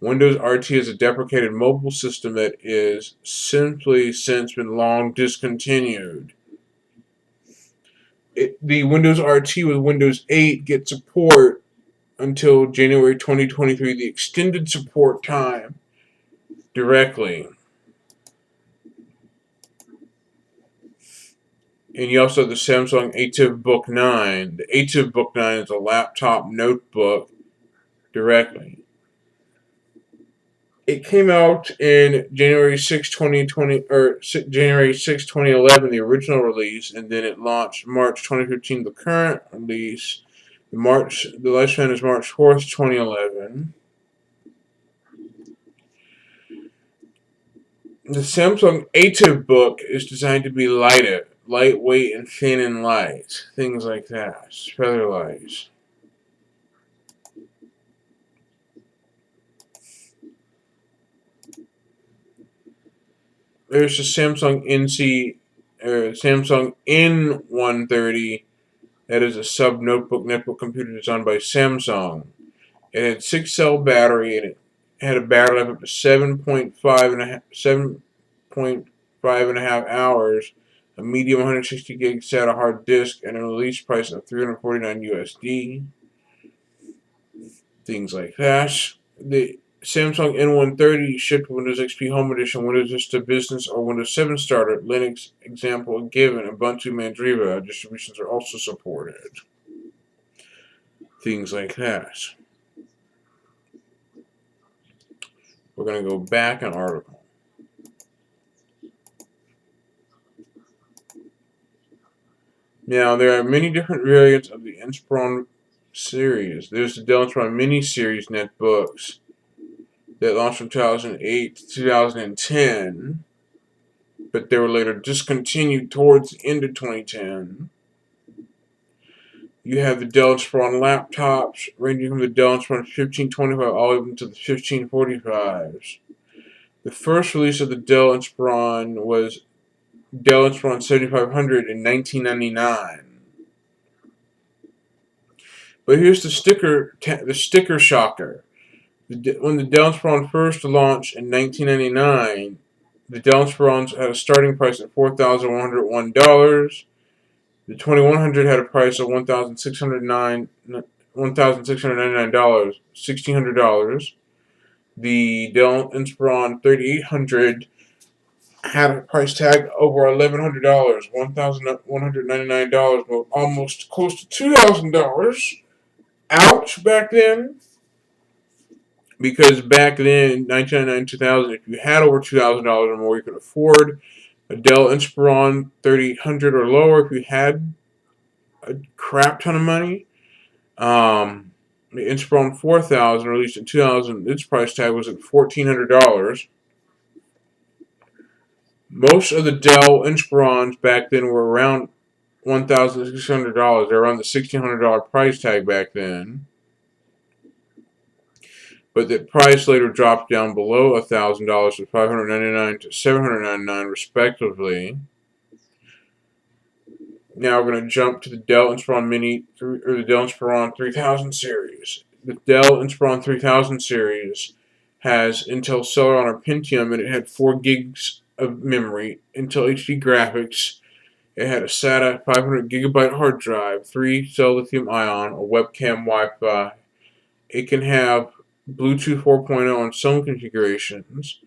Windows RT is a deprecated mobile system that is simply since been long discontinued. The Windows RT with Windows 8 gets support until January 2023, the extended support time directly. And you also have the Samsung ATIV Book 9. The ATIV Book 9 is a laptop notebook directly. It came out in January 6, 2020, or January 6, 2011, the original release, and then it launched March 2015, the current release. The lifespan is March 4th, 2011. The Samsung ATIV book is designed to be lightweight and thin and light. Things like that. Feather light. There's the Samsung Samsung N130. That is a sub netbook computer designed by Samsung. It had 6-cell battery and it had a battery life up to 7.5 hours, a medium 160 gig SATA hard disk, and a release price of $349 USD. Things like that. The Samsung N130 shipped Windows XP Home Edition, Windows Vista Business, or Windows 7 Starter. Linux example given. Ubuntu Mandriva distributions are also supported. Things like that. We're going to go back an article. Now, there are many different variants of the Insprion series. There's the Dell Insprion Mini series netbooks that launched from 2008 to 2010, but they were later discontinued towards the end of 2010. You have the Dell Insprion laptops, ranging from the Dell Insprion 1525 all the way up to the 1545s. The first release of the Dell Insprion was Dell Insprion 7500 in 1999. But here's the sticker shocker. When the Dell Insprion first launched in 1999, the Dell Inspirons had a starting price of $4,101. The 2100 had a price of $1,699, $1,699, The Dell Inspiron 3800 had a price tag over $1,100, $1,199, well, almost close to $2,000. Ouch, back then. Because back then, in 1999, 2000, if you had over $2,000 or more, you could afford a Dell Inspiron 3800 or lower. If you had a crap ton of money, the Inspiron 4000, released in 2000, its price tag was at $1,400. Most of the Dell Insprons back then were around $1,600. They're around the $1,600 price tag back then. But the price later dropped down below $1,000 to $599 to $799 respectively. Now we're going to jump to the Dell Inspiron Mini or the Dell Inspiron 3000 series. The Dell Inspiron 3000 series has Intel Celeron Pentium, and it had 4 gigs of memory, Intel HD graphics. It had a SATA 500 gigabyte hard drive, 3-cell lithium ion, a webcam, Wi-Fi. It can have Bluetooth 4.0 on some configurations.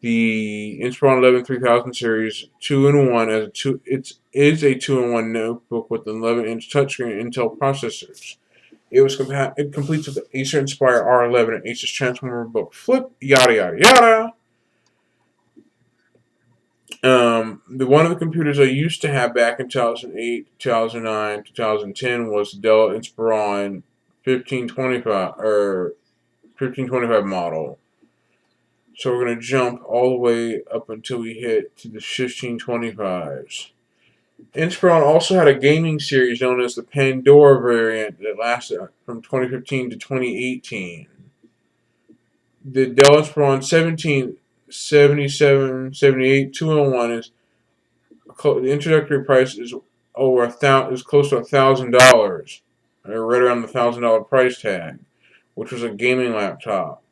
The Inspiron 11 3000 series 2-in-1 it is a 2-in-1 notebook with an 11-inch touchscreen Intel processors. It completes with the Acer Inspire R11 and Asus Transformer Book Flip, yada yada yada. One of the computers I used to have back in 2008, 2009, 2010 was the Dell Inspiron 1525 model. So we're going to jump all the way up until we hit to the 1525s. Inspiron also had a gaming series known as the Pandora variant that lasted from 2015 to 2018. The Dell Inspiron 1777 78 2-in-1 is the introductory price is close to $1,000, right around the $1,000 price tag, which was a gaming laptop.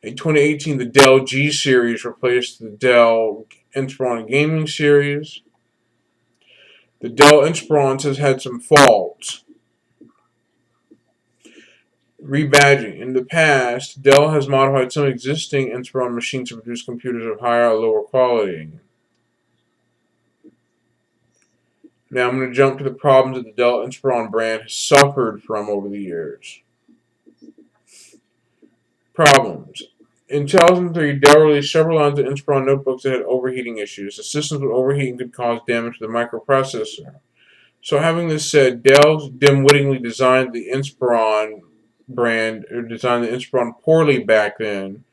In 2018, the Dell G series replaced the Dell Inspiron gaming series. The Dell Inspiron has had some faults. Rebadging. In the past, Dell has modified some existing Inspiron machines to produce computers of higher or lower quality. Now I'm going to jump to the problems that the Dell Inspiron brand has suffered from over the years. Problems. In 2003, Dell released several lines of Inspiron notebooks that had overheating issues. The systems with overheating could cause damage to the microprocessor. So having this said, Dell dim-wittingly designed the Inspiron poorly back then,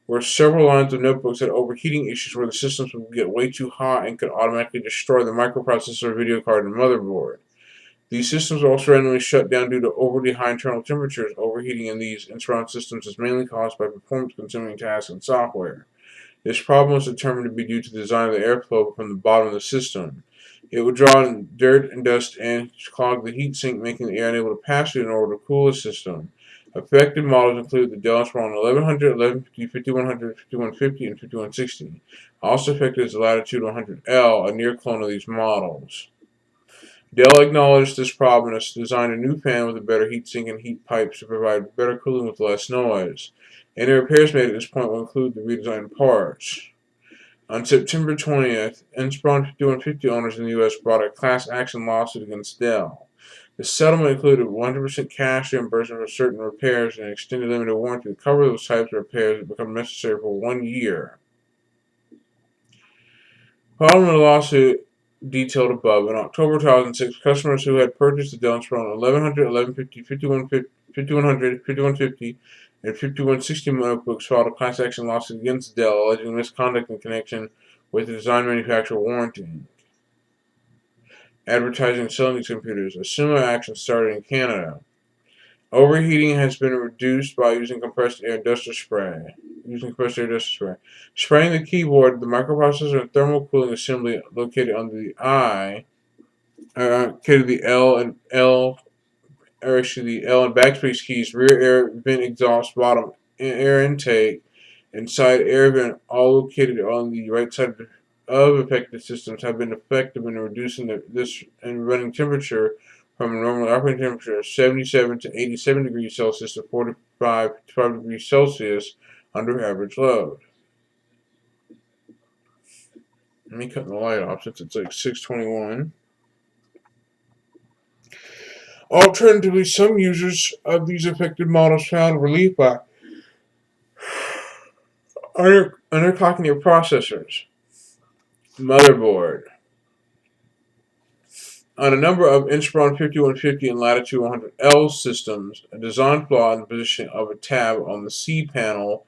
where several lines of notebooks had overheating issues where the systems would get way too hot and could automatically destroy the microprocessor, video card, and motherboard. These systems are also randomly shut down due to overly high internal temperatures. Overheating in these Inspiron systems is mainly caused by performance-consuming tasks and software. This problem was determined to be due to the design of the airflow from the bottom of the system. It would draw in dirt and dust and clog the heatsink, making the air unable to pass through in order to cool the system. Affected models include the Dell Inspiron 1100, 1150, 5100, 5150, and 5160. Also affected is the Latitude 100L, a near clone of these models. Dell acknowledged this problem and has designed a new fan with a better heatsink and heat pipes to provide better cooling with less noise. Any repairs made at this point will include the redesigned parts. On September 20th, Inspiron 5150 owners in the U.S. brought a class action lawsuit against Dell. The settlement included 100% cash reimbursement for certain repairs and an extended limited warranty to cover those types of repairs that become necessary for 1 year. Following the lawsuit detailed above, in October 2006, customers who had purchased the Dell Inspiron 1100, 1150, 5100, 5150, and 5160 notebooks filed a class action lawsuit against Dell, alleging misconduct in connection with the design manufacturer warranty. Advertising and selling these computers. A similar action started in Canada. Overheating has been reduced by using compressed air duster spray. Spraying the keyboard, the microprocessor, and thermal cooling assembly located under the the L and backspace keys, rear air vent exhaust, bottom air intake, and side air vent, all located on the right side of affected systems, have been effective in reducing this and running temperature from a normal operating temperature of 77 to 87 degrees Celsius to 45 to 5 degrees Celsius under average load. Let me cut the light off since it's like 6:21. Alternatively, some users of these affected models found relief by underclocking your processors, motherboard. On a number of Inspiron 5150 and Latitude 100L systems, a design flaw in the positioning of a tab on the C panel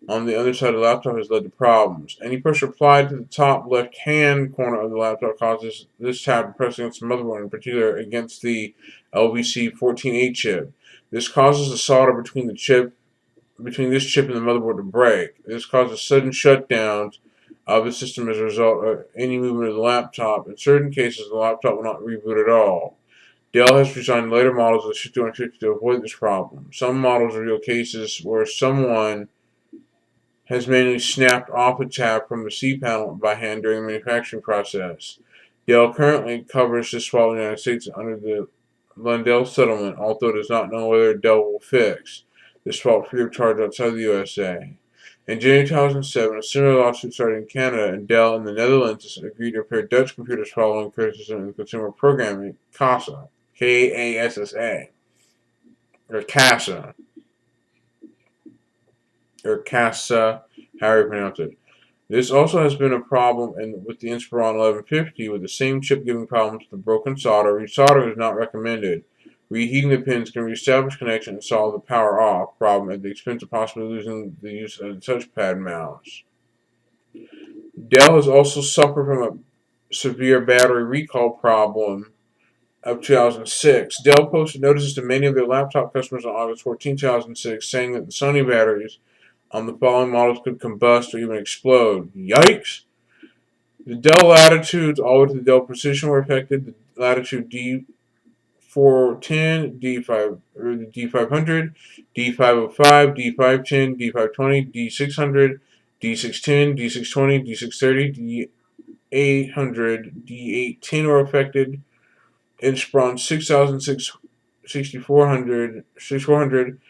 on the other side of the laptop has led to problems. Any pressure applied to the top left-hand corner of the laptop causes this tab to press against the motherboard, in particular against the LVC14A chip. This causes the solder between this chip and the motherboard to break. This causes sudden shutdowns of the system as a result of any movement of the laptop. In certain cases, the laptop will not reboot at all. Dell has designed later models of the 5150 to avoid this problem. Some models reveal cases where someone has manually snapped off a tab from the C panel by hand during the manufacturing process. Dell currently covers this fault in the United States under the Lundell settlement, although it does not know whether Dell will fix this fault free of charge outside the USA. In January 2007, a similar lawsuit started in Canada, and Dell and the Netherlands agreed to repair Dutch computers following criticism in consumer programming, CASA, K-A-S-S-A, or CASA, or CASA, however you pronounce it. This also has been a problem with the Inspiron 1150, with the same chip giving problems with the broken solder. Resoldering is not recommended. Reheating the pins can reestablish connection and solve the power off problem at the expense of possibly losing the use of the touchpad mouse. Dell has also suffered from a severe battery recall problem of 2006. Dell posted notices to many of their laptop customers on August 14, 2006, saying that the Sony batteries on the following models could combust or even explode. Yikes! The Dell Latitudes, all the way to the Dell Precision, were affected. The Latitude D410, D500, D505, D510, D520, D600, D610, D620, D630, D800, D810 were affected. Inspiron 6006, 6400, 6400,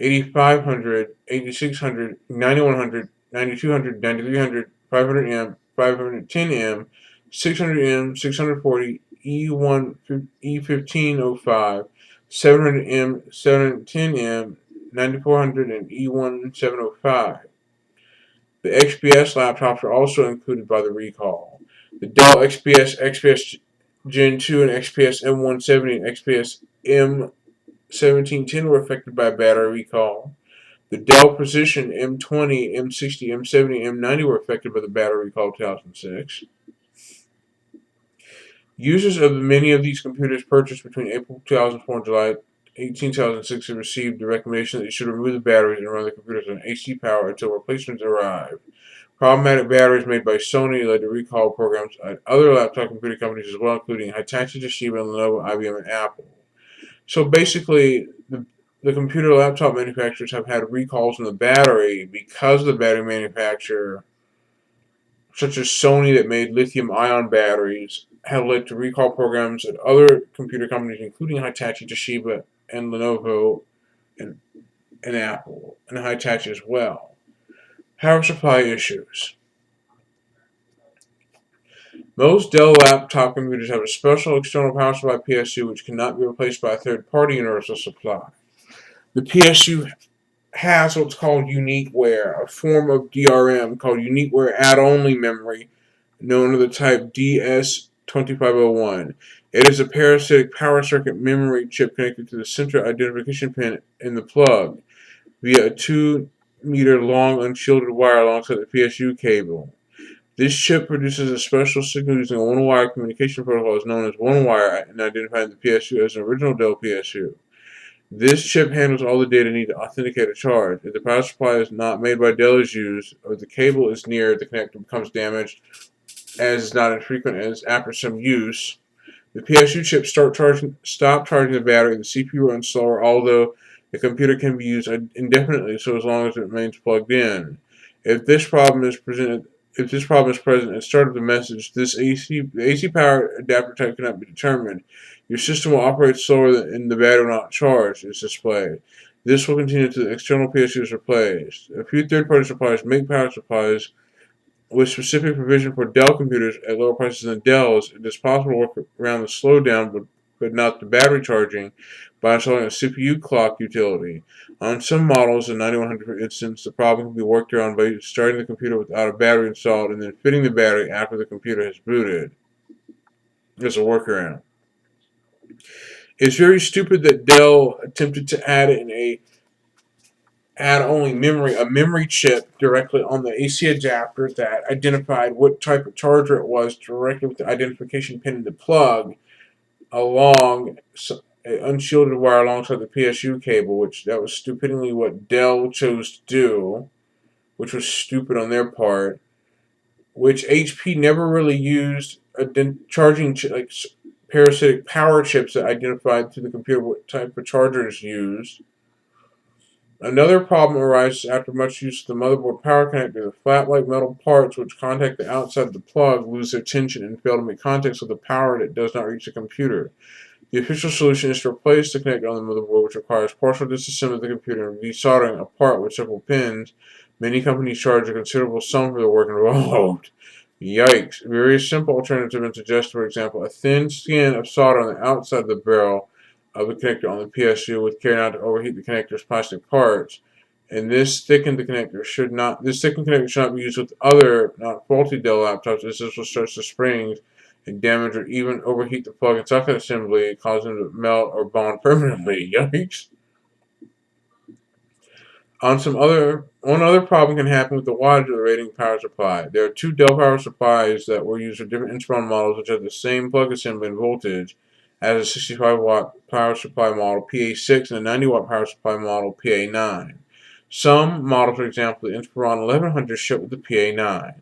8500, 8600, 9100, 9200, 9300, 500M, 510M, 600M, 640, E1, E1505, 700M, 710M, 9400, and E1705. The XPS laptops are also included by the recall. The Dell XPS, XPS Gen 2, and XPS M170 and XPS M1710 were affected by a battery recall. The Dell Precision M20, M60, M70, M90 were affected by the battery recall of 2006. Users of many of these computers purchased between April 2004 and July 18, 2006 have received the recommendation that you should remove the batteries and run the computers on AC power until replacements arrive. Problematic batteries made by Sony led to recall programs at other laptop computer companies as well, including Hitachi, Toshiba, Lenovo, IBM, and Apple. So basically, the computer laptop manufacturers have had recalls on the battery because the battery manufacturer, such as Sony that made lithium-ion batteries, have led to recall programs at other computer companies, including Hitachi, Toshiba, and Lenovo, and Apple, and Hitachi as well. Power supply issues. Most Dell laptop computers have a special external power supply PSU which cannot be replaced by a third-party universal supply. The PSU has what's called uniqueware, a form of DRM called uniqueware add-only memory, known as the type DS2501. It is a parasitic power circuit memory chip connected to the center identification pin in the plug via a 2-meter long unshielded wire alongside the PSU cable. This chip produces a special signal using a one-wire communication protocol known as one-wire and identifying the PSU as an original Dell PSU. This chip handles all the data needed to authenticate a charge. If the power supply is not made by Dell is used, or the cable is near, the connector becomes damaged, as is not infrequent as after some use. The PSU chip stop charging the battery, and the CPU runs slower, although the computer can be used indefinitely, so as long as it remains plugged in. If this problem is present at start of the message, the AC power adapter type cannot be determined. Your system will operate slower and the battery will not charge, is displayed. This will continue until the external PSU is replaced. A few third-party suppliers make power supplies with specific provision for Dell computers at lower prices than Dell's. It is possible to work around the slowdown, but not the battery charging, by installing a CPU clock utility. On some models, the 9100 for instance, the problem can be worked around by starting the computer without a battery installed and then fitting the battery after the computer has booted. As a workaround. It's very stupid that Dell attempted to add in a had only a memory chip directly on the AC adapter that identified what type of charger it was directly with the identification pin in the plug along an unshielded wire alongside the PSU cable, which that was stupidly what Dell chose to do, which was stupid on their part, which HP never really used charging like parasitic power chips that identified through the computer what type of charger is used. Another problem arises after much use of the motherboard power connector. The flat-like metal parts which contact the outside of the plug lose their tension and fail to make contact with the power that does not reach the computer. The official solution is to replace the connector on the motherboard, which requires partial disassembly of the computer and resoldering a part with several pins. Many companies charge a considerable sum for the work involved. Yikes. Various simple alternatives have been suggested, for example, a thin skin of solder on the outside of the barrel of the connector on the PSU with care not to overheat the connector's plastic parts. And this thickened connector should not be used with other not faulty Dell laptops, as this will stretch the springs and damage or even overheat the plug and socket assembly, causing them to melt or bond permanently. Yikes. One other problem can happen with the wattage of the rating power supply. There are two Dell power supplies that were used for different Inspiron models which have the same plug assembly and voltage as a 65 watt power supply model PA6 and a 90 watt power supply model PA9. Some models, for example, the Inspiron 1100 ship with the PA9.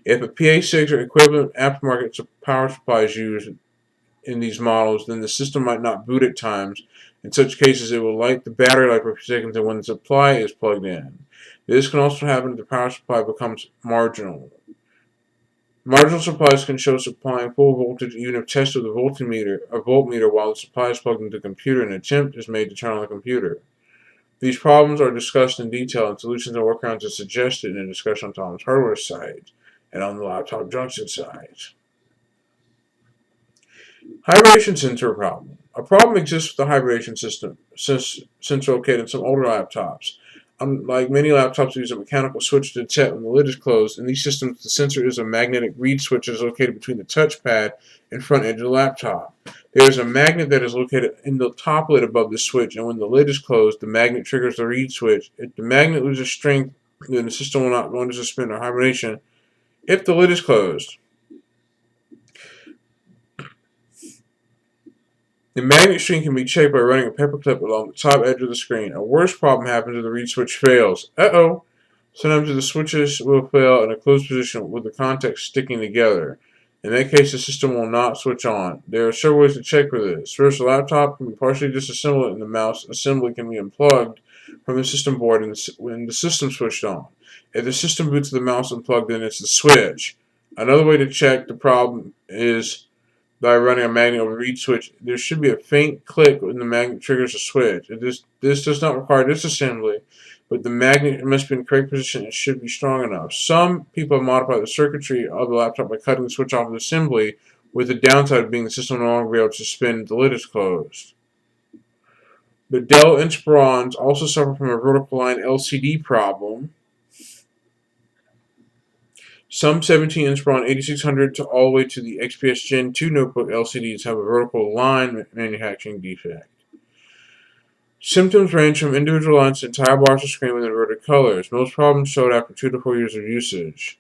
If a PA6 or equivalent aftermarket power supply is used in these models, then the system might not boot at times. In such cases, it will light the battery light for a few seconds and when the supply is plugged in. This can also happen if the power supply becomes marginal. Marginal supplies can show supplying full voltage even if tested with a voltmeter while the supply is plugged into the computer and an attempt is made to turn on the computer. These problems are discussed in detail and solutions and workarounds are suggested in a discussion on Tom's hardware site and on the laptop junction site. Hibernation sensor problem. A problem exists with the hibernation sensor located in some older laptops. Unlike many laptops that use a mechanical switch to detect when the lid is closed, in these systems the sensor is a magnetic reed switch that is located between the touchpad and front edge of the laptop. There is a magnet that is located in the top lid above the switch, and when the lid is closed, the magnet triggers the reed switch. If the magnet loses strength, then the system will not go into suspend or hibernation if the lid is closed. The magnet string can be checked by running a paperclip along the top edge of the screen. A worse problem happens if the reed switch fails. Sometimes the switches will fail in a closed position with the contacts sticking together. In that case, the system will not switch on. There are several ways to check for this. First, the laptop can be partially disassembled and the mouse assembly can be unplugged from the system board when the system switched on. If the system boots the mouse unplugged, then it's the switch. Another way to check the problem is by running a magnet over reed switch. There should be a faint click when the magnet triggers the switch. This does not require disassembly, but the magnet must be in the correct position and should be strong enough. Some people have modified the circuitry of the laptop by cutting the switch off of the assembly, with the downside of being the system no longer be able to spin if the lid is closed. The Dell Inspirons also suffer from a vertical line LCD problem. Some 17 Inspiron 8600 to all the way to the XPS Gen 2 notebook LCDs have a vertical line manufacturing defect. Symptoms range from individual lines to entire bars of screen with inverted colors. Most problems showed after 2 to 4 years of usage.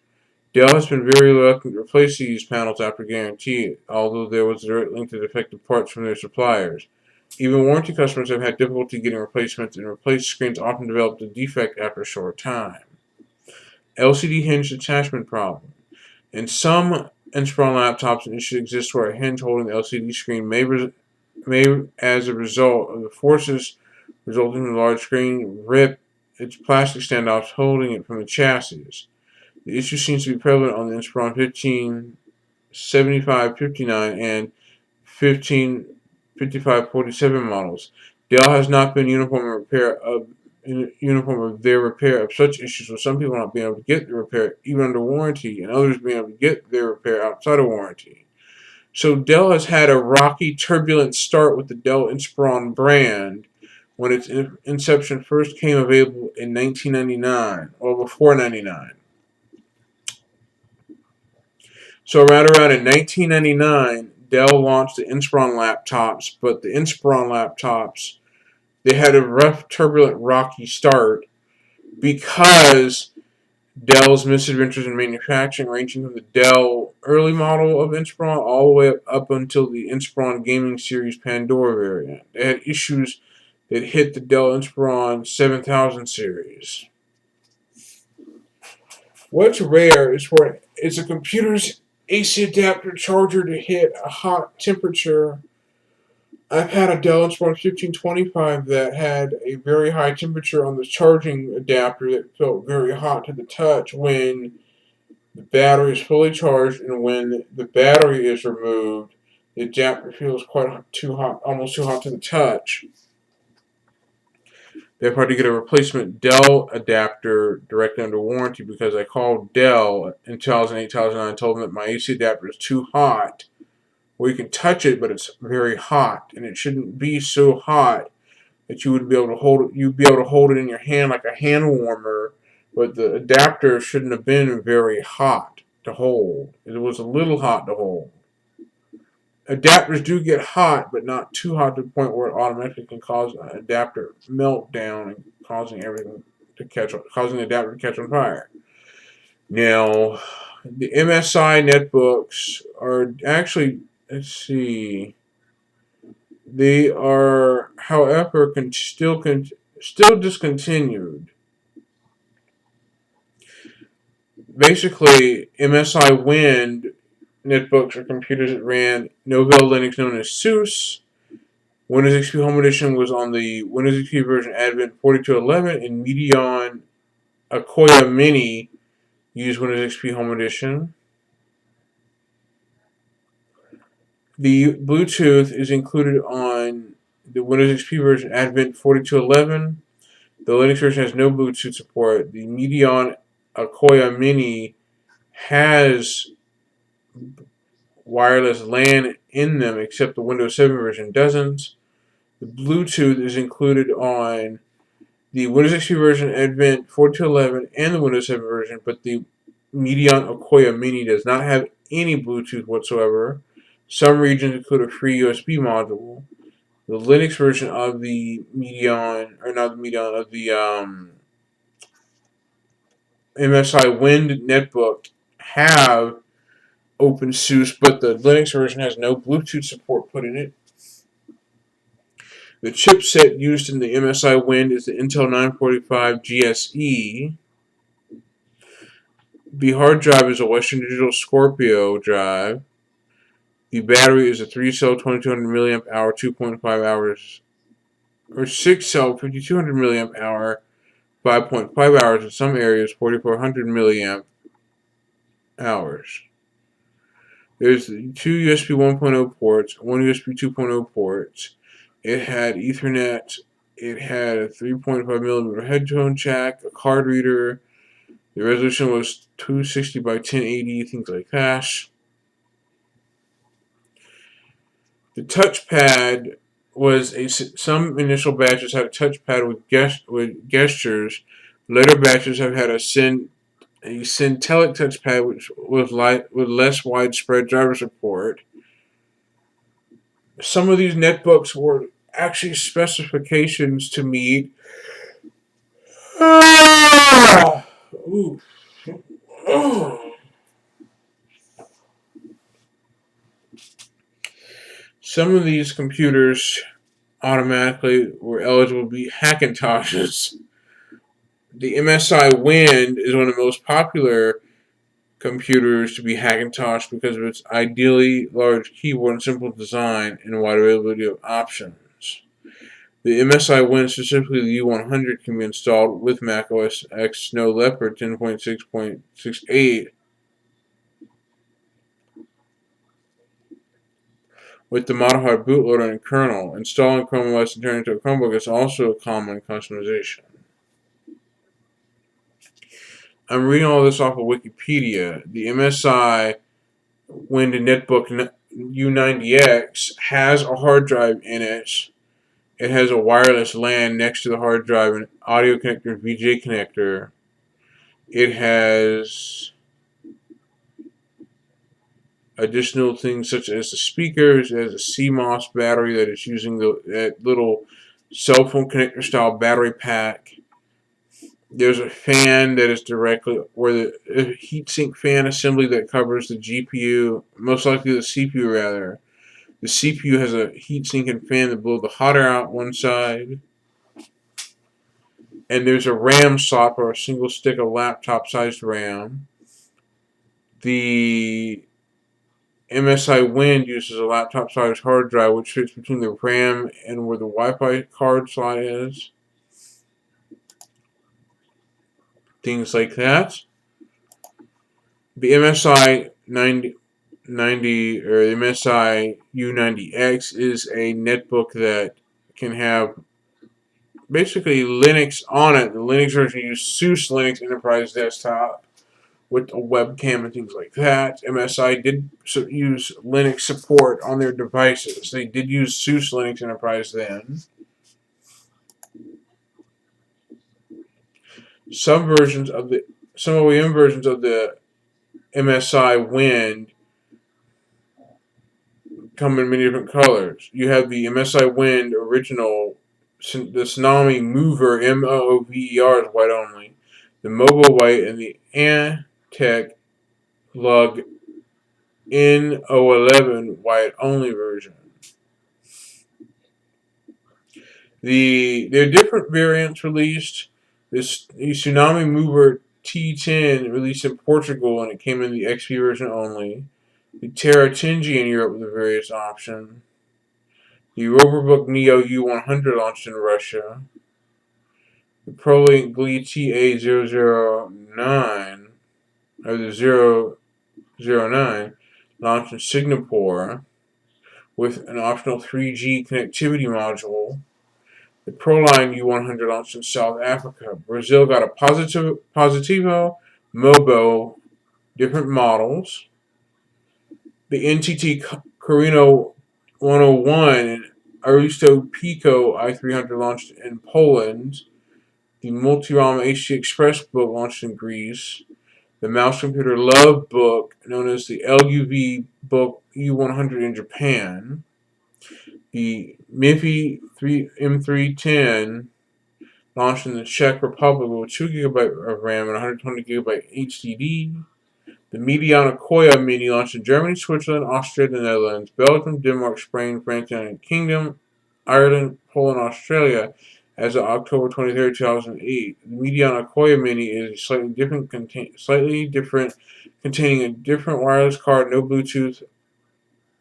Dell has been very reluctant to replace these panels after guarantee, although there was a direct link to defective parts from their suppliers. Even warranty customers have had difficulty getting replacements, and replaced screens often develop a defect after a short time. LCD hinge attachment problem. In some Inspiron laptops, an issue exists where a hinge holding the LCD screen may, as a result of the forces resulting from the large screen, rip its plastic standoffs holding it from the chassis. The issue seems to be prevalent on the Inspiron 157559 and 155547 models. Dell has not been uniform of their repair of such issues, with some people not being able to get the repair even under warranty, and others being able to get their repair outside of warranty. So Dell has had a rocky, turbulent start with the Dell Inspiron brand when its inception first came available in 1999, or before 99. So around in 1999, Dell launched the Inspiron laptops, but the Inspiron laptops, they had a rough, turbulent, rocky start. because Dell's misadventures in manufacturing, ranging from the Dell early model of Inspiron all the way up until the Inspiron Gaming Series Pandora variant. They had issues that hit the Dell Inspiron 7000 series. What's rare is for it's a computer's AC adapter charger to hit a hot temperature. I've had a Dell Inspiron 1525 that had a very high temperature on the charging adapter that felt very hot to the touch when the battery is fully charged, and when the battery is removed, the adapter feels quite too hot, almost too hot to the touch. Therefore, I had to get a replacement Dell adapter directly under warranty because I called Dell in 2008, 2009 and told them that my AC adapter is too hot. Well, you can touch it, but it's very hot, and it shouldn't be so hot that you would be able to hold it. You'd be able to hold it in your hand like a hand warmer, but the adapter shouldn't have been very hot to hold. It was a little hot to hold. Adapters do get hot, but not too hot to the point where it automatically can cause an adapter meltdown and causing everything to causing the adapter to catch on fire. Now, the MSI netbooks are actually, let's see, they are, however, still discontinued. Basically, MSI Wind netbooks are computers that ran Novell Linux known as SUSE. Windows XP Home Edition was on the Windows XP version Advent 4211, and Medion Akoya Mini used Windows XP Home Edition. The Bluetooth is included on the Windows XP version Advent 4211. The Linux version has no Bluetooth support. The Medion Akoya Mini has wireless LAN in them, except the Windows 7 version doesn't. The Bluetooth is included on the Windows XP version Advent 4211 and the Windows 7 version, but the Medion Akoya Mini does not have any Bluetooth whatsoever. Some regions include a free USB module. The Linux version of the Medion, or not the Medion, of the MSI Wind netbook have OpenSUSE, but the Linux version has no Bluetooth support put in it. The chipset used in the MSI Wind is the Intel 945 GSE. The hard drive is a Western Digital Scorpio drive. The battery is a 3-cell 2200 milliamp hour, 2.5 hours, or 6-cell 5200 milliamp hour, 5.5 hours, in some areas 4400 milliamp hours. There's 2 USB 1.0 ports, 1 USB 2.0 ports. It had Ethernet. It had a 3.5 millimeter headphone jack, a card reader. The resolution was 260 by 1080, things like that. The touchpad was some initial batches had a touchpad with gestures. Later batches have had a Syntelic touchpad, which was with less widespread driver support. Some of these netbooks were actually specifications to meet. Ooh. Some of these computers automatically were eligible to be Hackintoshes. The MSI Wind is one of the most popular computers to be Hackintosh because of its ideally large keyboard and simple design and wide availability of options. The MSI Wind, specifically the U100, can be installed with Mac OS X Snow Leopard 10.6.68 with the modified bootloader and kernel. Installing Chrome OS and turning it into a Chromebook is also a common customization. I'm reading all this off of Wikipedia. The MSI Wind Netbook U90X has a hard drive in it. It has a wireless LAN next to the hard drive, an audio connector, VGA connector. It has additional things such as the speakers. It has a CMOS battery that is using that little cell phone connector style battery pack. There's a fan that is directly, or the heatsink fan assembly that covers the GPU, most likely the CPU rather. The CPU has a heatsink and fan that blow the hot air out one side. And there's a RAM slot or a single stick of laptop-sized RAM. The MSI Wind uses a laptop-sized hard drive, which fits between the RAM and where the Wi-Fi card slot is. Things like that. The MSI 90 or the MSI U90X is a netbook that can have basically Linux on it. The Linux version uses SUSE Linux Enterprise Desktop with a webcam and things like that. MSI did use Linux support on their devices. They did use SUSE Linux Enterprise then. Some OEM versions of the MSI Wind come in many different colors. You have the MSI Wind original, the Tsunami Mover MOOVER is white only, the Mobile white, and the Antec Lug N011 white only version. There are different variants released. The Tsunami Mover T10 released in Portugal and it came in the XP version only. The Terra Tingy in Europe with a various option. The Roverbook Neo U100 launched in Russia. The ProLink Glee TA009 or the 009 launched in Singapore with an optional 3G connectivity module. The Proline U100 launched in South Africa. Brazil got a Positivo, Mobo, different models. The NTT Carino 101 and Aristo Pico i300 launched in Poland. The Multiram HT Express book launched in Greece. The mouse computer Love book, known as the LUV book U100 in Japan. The MIFI M310 launched in the Czech Republic with 2 GB of RAM and 120 GB HDD. The Mediana Koya Mini launched in Germany, Switzerland, Austria, the Netherlands, Belgium, Denmark, Spain, France, United Kingdom, Ireland, Poland, Australia as of October 23, 2008. The Mediana Koya Mini is slightly different, containing a different wireless card, no Bluetooth.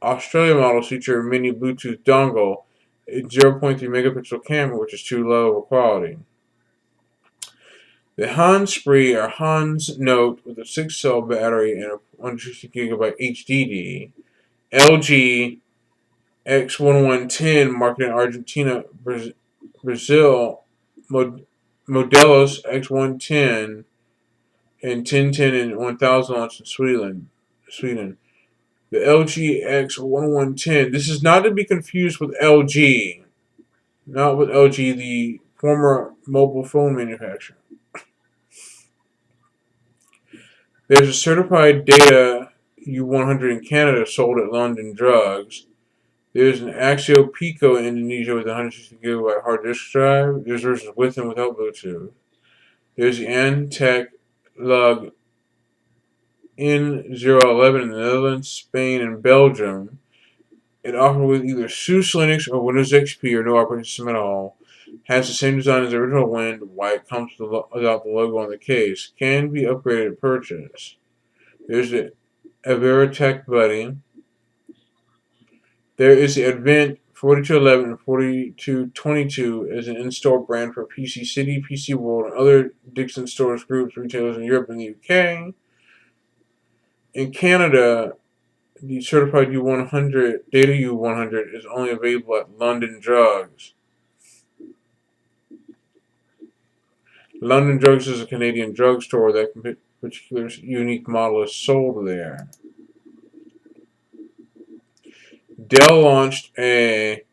Australia models feature a mini Bluetooth dongle, a 0.3 megapixel camera, which is too low of a quality. The Hanspree or Hans Note with a 6-cell battery and a 160 GB HDD. LG X1110 marketed in Argentina, Brazil. Modelos X110 and 1010 and 1000 launched in Sweden. The LG X1110. This is not to be confused with LG. Not with LG, the former mobile phone manufacturer. There's a certified Data U100 in Canada sold at London Drugs. There's an Axio Pico in Indonesia with a 160 GB hard disk drive. There's versions with and without Bluetooth. There's the Antec Lug N011 in the Netherlands, Spain, and Belgium. It offered with either SUSE Linux or Windows XP or no operating system at all. Has the same design as the original Wind, why it comes without the logo on the case. Can be upgraded at purchase. There's the Averitech Buddy. There is the Advent 4211 and 4222 as an in-store brand for PC City, PC World, and other Dixon stores, groups, retailers in Europe and the UK. In Canada, the certified U100, Data U100, is only available at London Drugs. London Drugs is a Canadian drugstore that particular unique model is sold there. Dell launched HP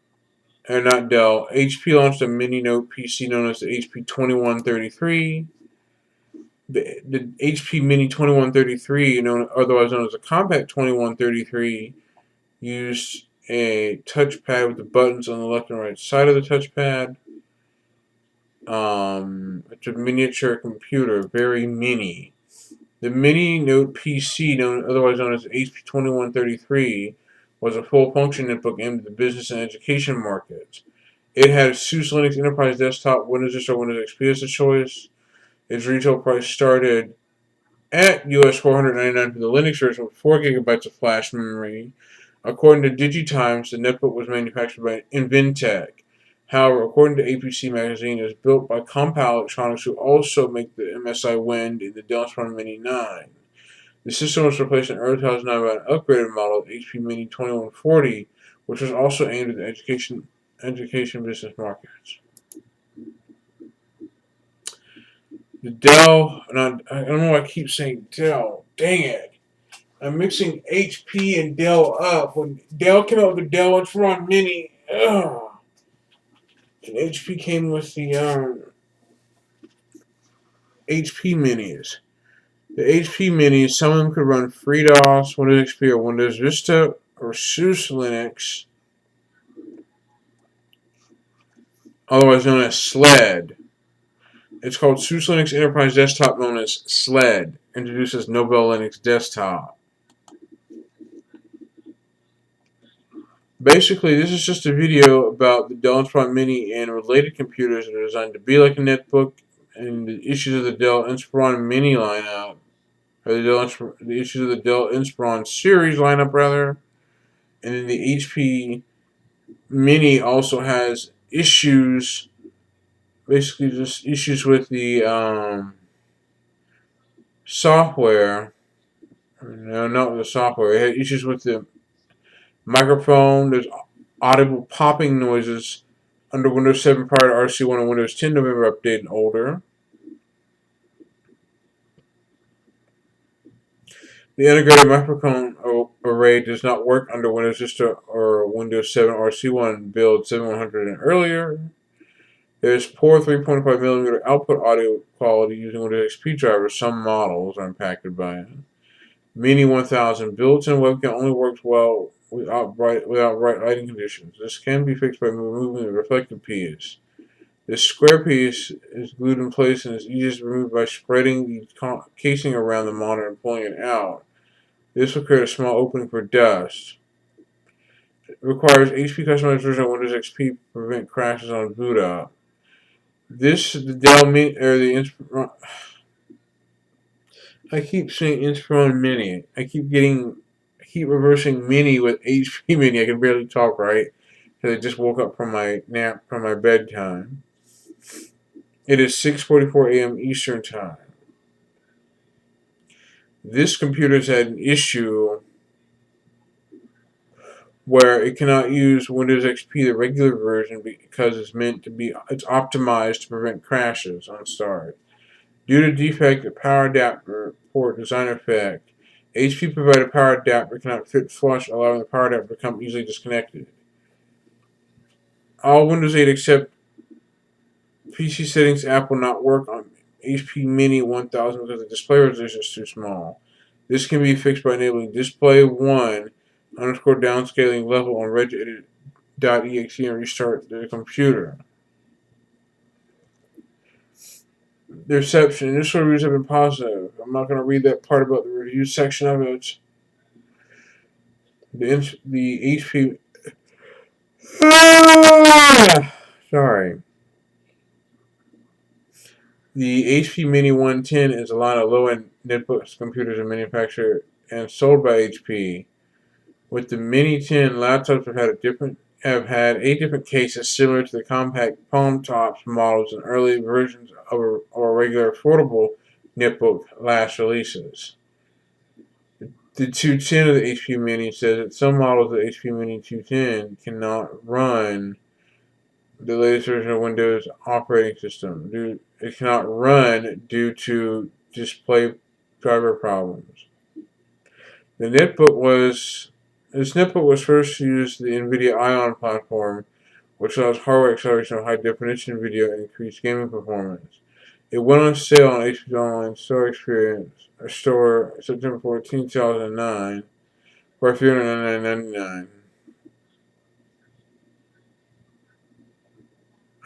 launched a mini note PC known as the HP 2133. The HP Mini 2133, otherwise known as the Compact 2133, used a touchpad with the buttons on the left and right side of the touchpad. It's a miniature computer, very mini. The Mini Note PC, otherwise known as HP 2133, was a full-function netbook aimed at the business and education markets. It had SUSE Linux Enterprise Desktop, Windows Vista, or Windows XP as a choice. Its retail price started at US $499 for the Linux version with 4 gigabytes of flash memory. According to DigiTimes, the netbook was manufactured by Inventec. However, according to APC magazine, it was built by Compal Electronics, who also make the MSI Wind and the Dell Insprion Mini 9. The system was replaced in early 2009 by an upgraded model of HP Mini 2140, which was also aimed at the education business markets. The Dell, I don't know why I keep saying Dell. Dang it. I'm mixing HP and Dell up. When Dell came out with the Dell Insprion Mini, ugh, and HP came with the HP Minis. The HP Minis, some of them could run FreeDOS, Windows XP, or Windows Vista, or SUSE Linux, otherwise known as SLED. It's called SUSE Linux Enterprise Desktop, known as SLED, introduced as Nobel Linux Desktop. Basically, this is just a video about the Dell Insprion Mini and related computers that are designed to be like a netbook, and the issues of the Dell Insprion Mini lineup, or the issues of the Dell Insprion series lineup, rather. And then the HP Mini also has issues, basically just issues with the software. No, not with the software. It had issues with the microphone. There's audible popping noises under Windows 7 prior to RC1 and Windows 10 November update and older. The integrated microphone array does not work under Windows Vista or Windows 7 RC1 build 7100 and earlier. There's poor 3.5mm output audio quality using Windows XP drivers. Some models are impacted by it. Mini 1000 built-in webcam only works well without bright lighting conditions. This can be fixed by removing the reflective piece. This square piece is glued in place and is easiest removed by spreading the casing around the monitor and pulling it out. This will create a small opening for dust. It requires HP customized version of Windows XP to prevent crashes on boot up. The Dell Mini, or the Inspiron, I keep saying Inspiron Mini. I keep reversing Mini with HP Mini. I can barely talk right because I just woke up from my nap, from my bedtime. It is 6:44 a.m. Eastern Time. This computer's had an issue where it cannot use Windows XP, the regular version, because it's optimized to prevent crashes on start. Due to defect of power adapter port design effect, HP provided power adapter cannot fit flush, allowing the power adapter to become easily disconnected. All Windows 8 except PC settings app will not work on HP Mini 1000 because the display resolution is too small. This can be fixed by enabling display 1 underscore downscaling level on regedit.exe and restart the computer. The reception. Initial reviews have been positive. I'm not going to read that part about the review section of it. The HP. Sorry. The HP Mini 110 is a line of low-end netbooks computers and manufactured and sold by HP. With the Mini 10, laptops have had eight different cases similar to the compact palm tops models in early versions of a regular affordable netbook last releases. The 210 of the HP Mini says that some models of the HP Mini 210 cannot run the latest version of Windows operating system. It cannot run due to display driver problems. This netbook was first used the NVIDIA Ion platform, which allows hardware acceleration of high-definition video and increased gaming performance. It went on sale on HP's online store September 14, 2009 for $399.99.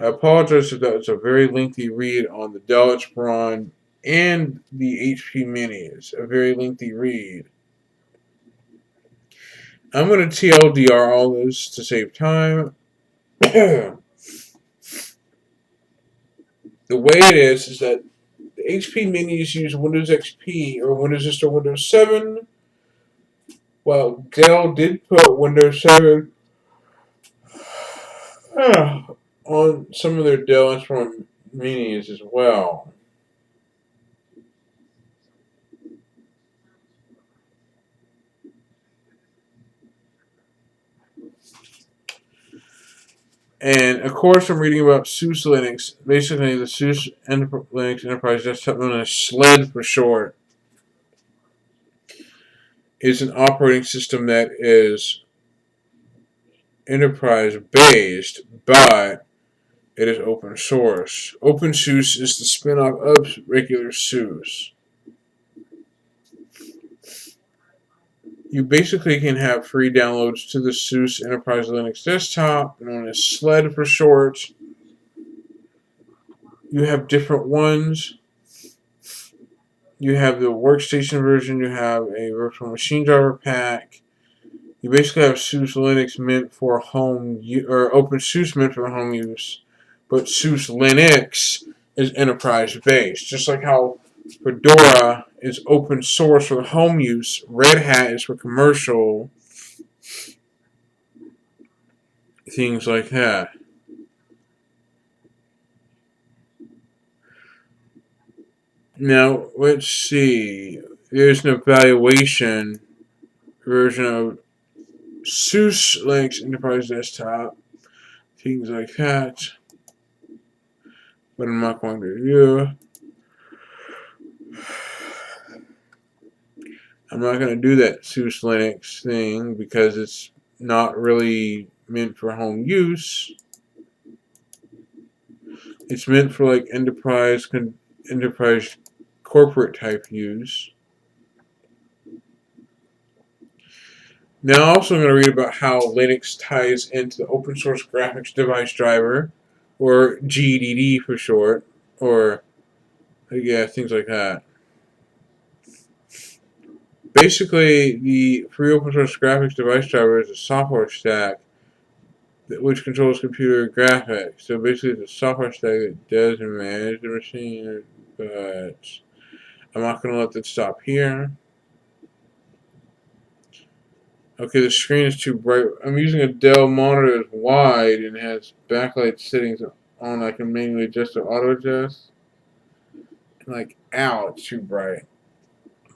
I apologize if that was a very lengthy read on the Dell Insprion and the HP Mini. It's a very lengthy read. I'm going to TLDR all this to save time. The way it is that the HP Minis use Windows XP or Windows Vista Windows 7, while Dell did put Windows 7 on some of their Dell Inspiron Minis as well. And of course, I'm reading about SUSE Linux. Basically, the SUSE Linux Enterprise Desktop, known as SLED for short, is an operating system that is enterprise based, but it is open source. OpenSUSE is the spin-off of regular SUSE. You basically can have free downloads to the SUSE Enterprise Linux Desktop, known as SLED for short. You have different ones. You have the workstation version. You have a virtual machine driver pack. You basically have SUSE Linux meant for home or OpenSUSE meant for home use, but SUSE Linux is enterprise based. Just like how Fedora is open source for home use, Red Hat is for commercial, things like that. Now, let's see. There's an evaluation version of SUSE Linux Enterprise Desktop, things like that. But I'm not going to review. I'm not going to do that SUSE Linux thing because it's not really meant for home use. It's meant for like enterprise corporate type use. Now, also, I'm going to read about how Linux ties into the open source graphics device driver, or GDD for short, or yeah, things like that. Basically, the free open source graphics device driver is a software stack which controls computer graphics. So basically, it's a software stack that does manage the machine, but I'm not going to let that stop here. Okay, the screen is too bright. I'm using a Dell monitor that's wide and has backlight settings on. I can manually adjust or auto adjust. Like, ow, it's too bright.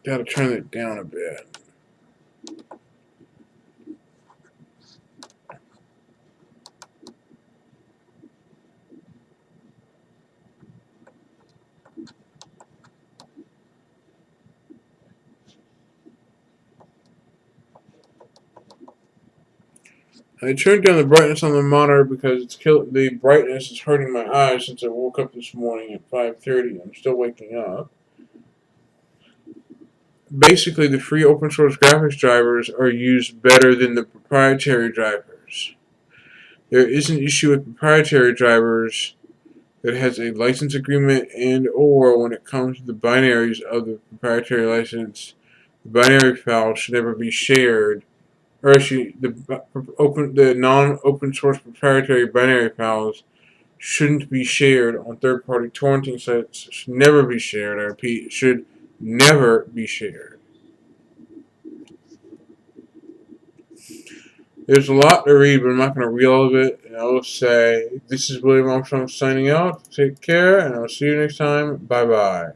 Gotta turn it down a bit. I turned down the brightness on the monitor because the brightness is hurting my eyes since I woke up this morning at 5:30. I'm still waking up. Basically, the free open source graphics drivers are used better than the proprietary drivers. There is an issue with proprietary drivers that has a license agreement and or when it comes to the binaries of the proprietary license, the binary file should never be shared. Or actually, the non-open source proprietary binary files shouldn't be shared on third-party torrenting sites. Should never be shared. I repeat, should never be shared. There's a lot to read, but I'm not going to read all of it. And I will say, this is William Armstrong signing out. Take care, and I'll see you next time. Bye-bye.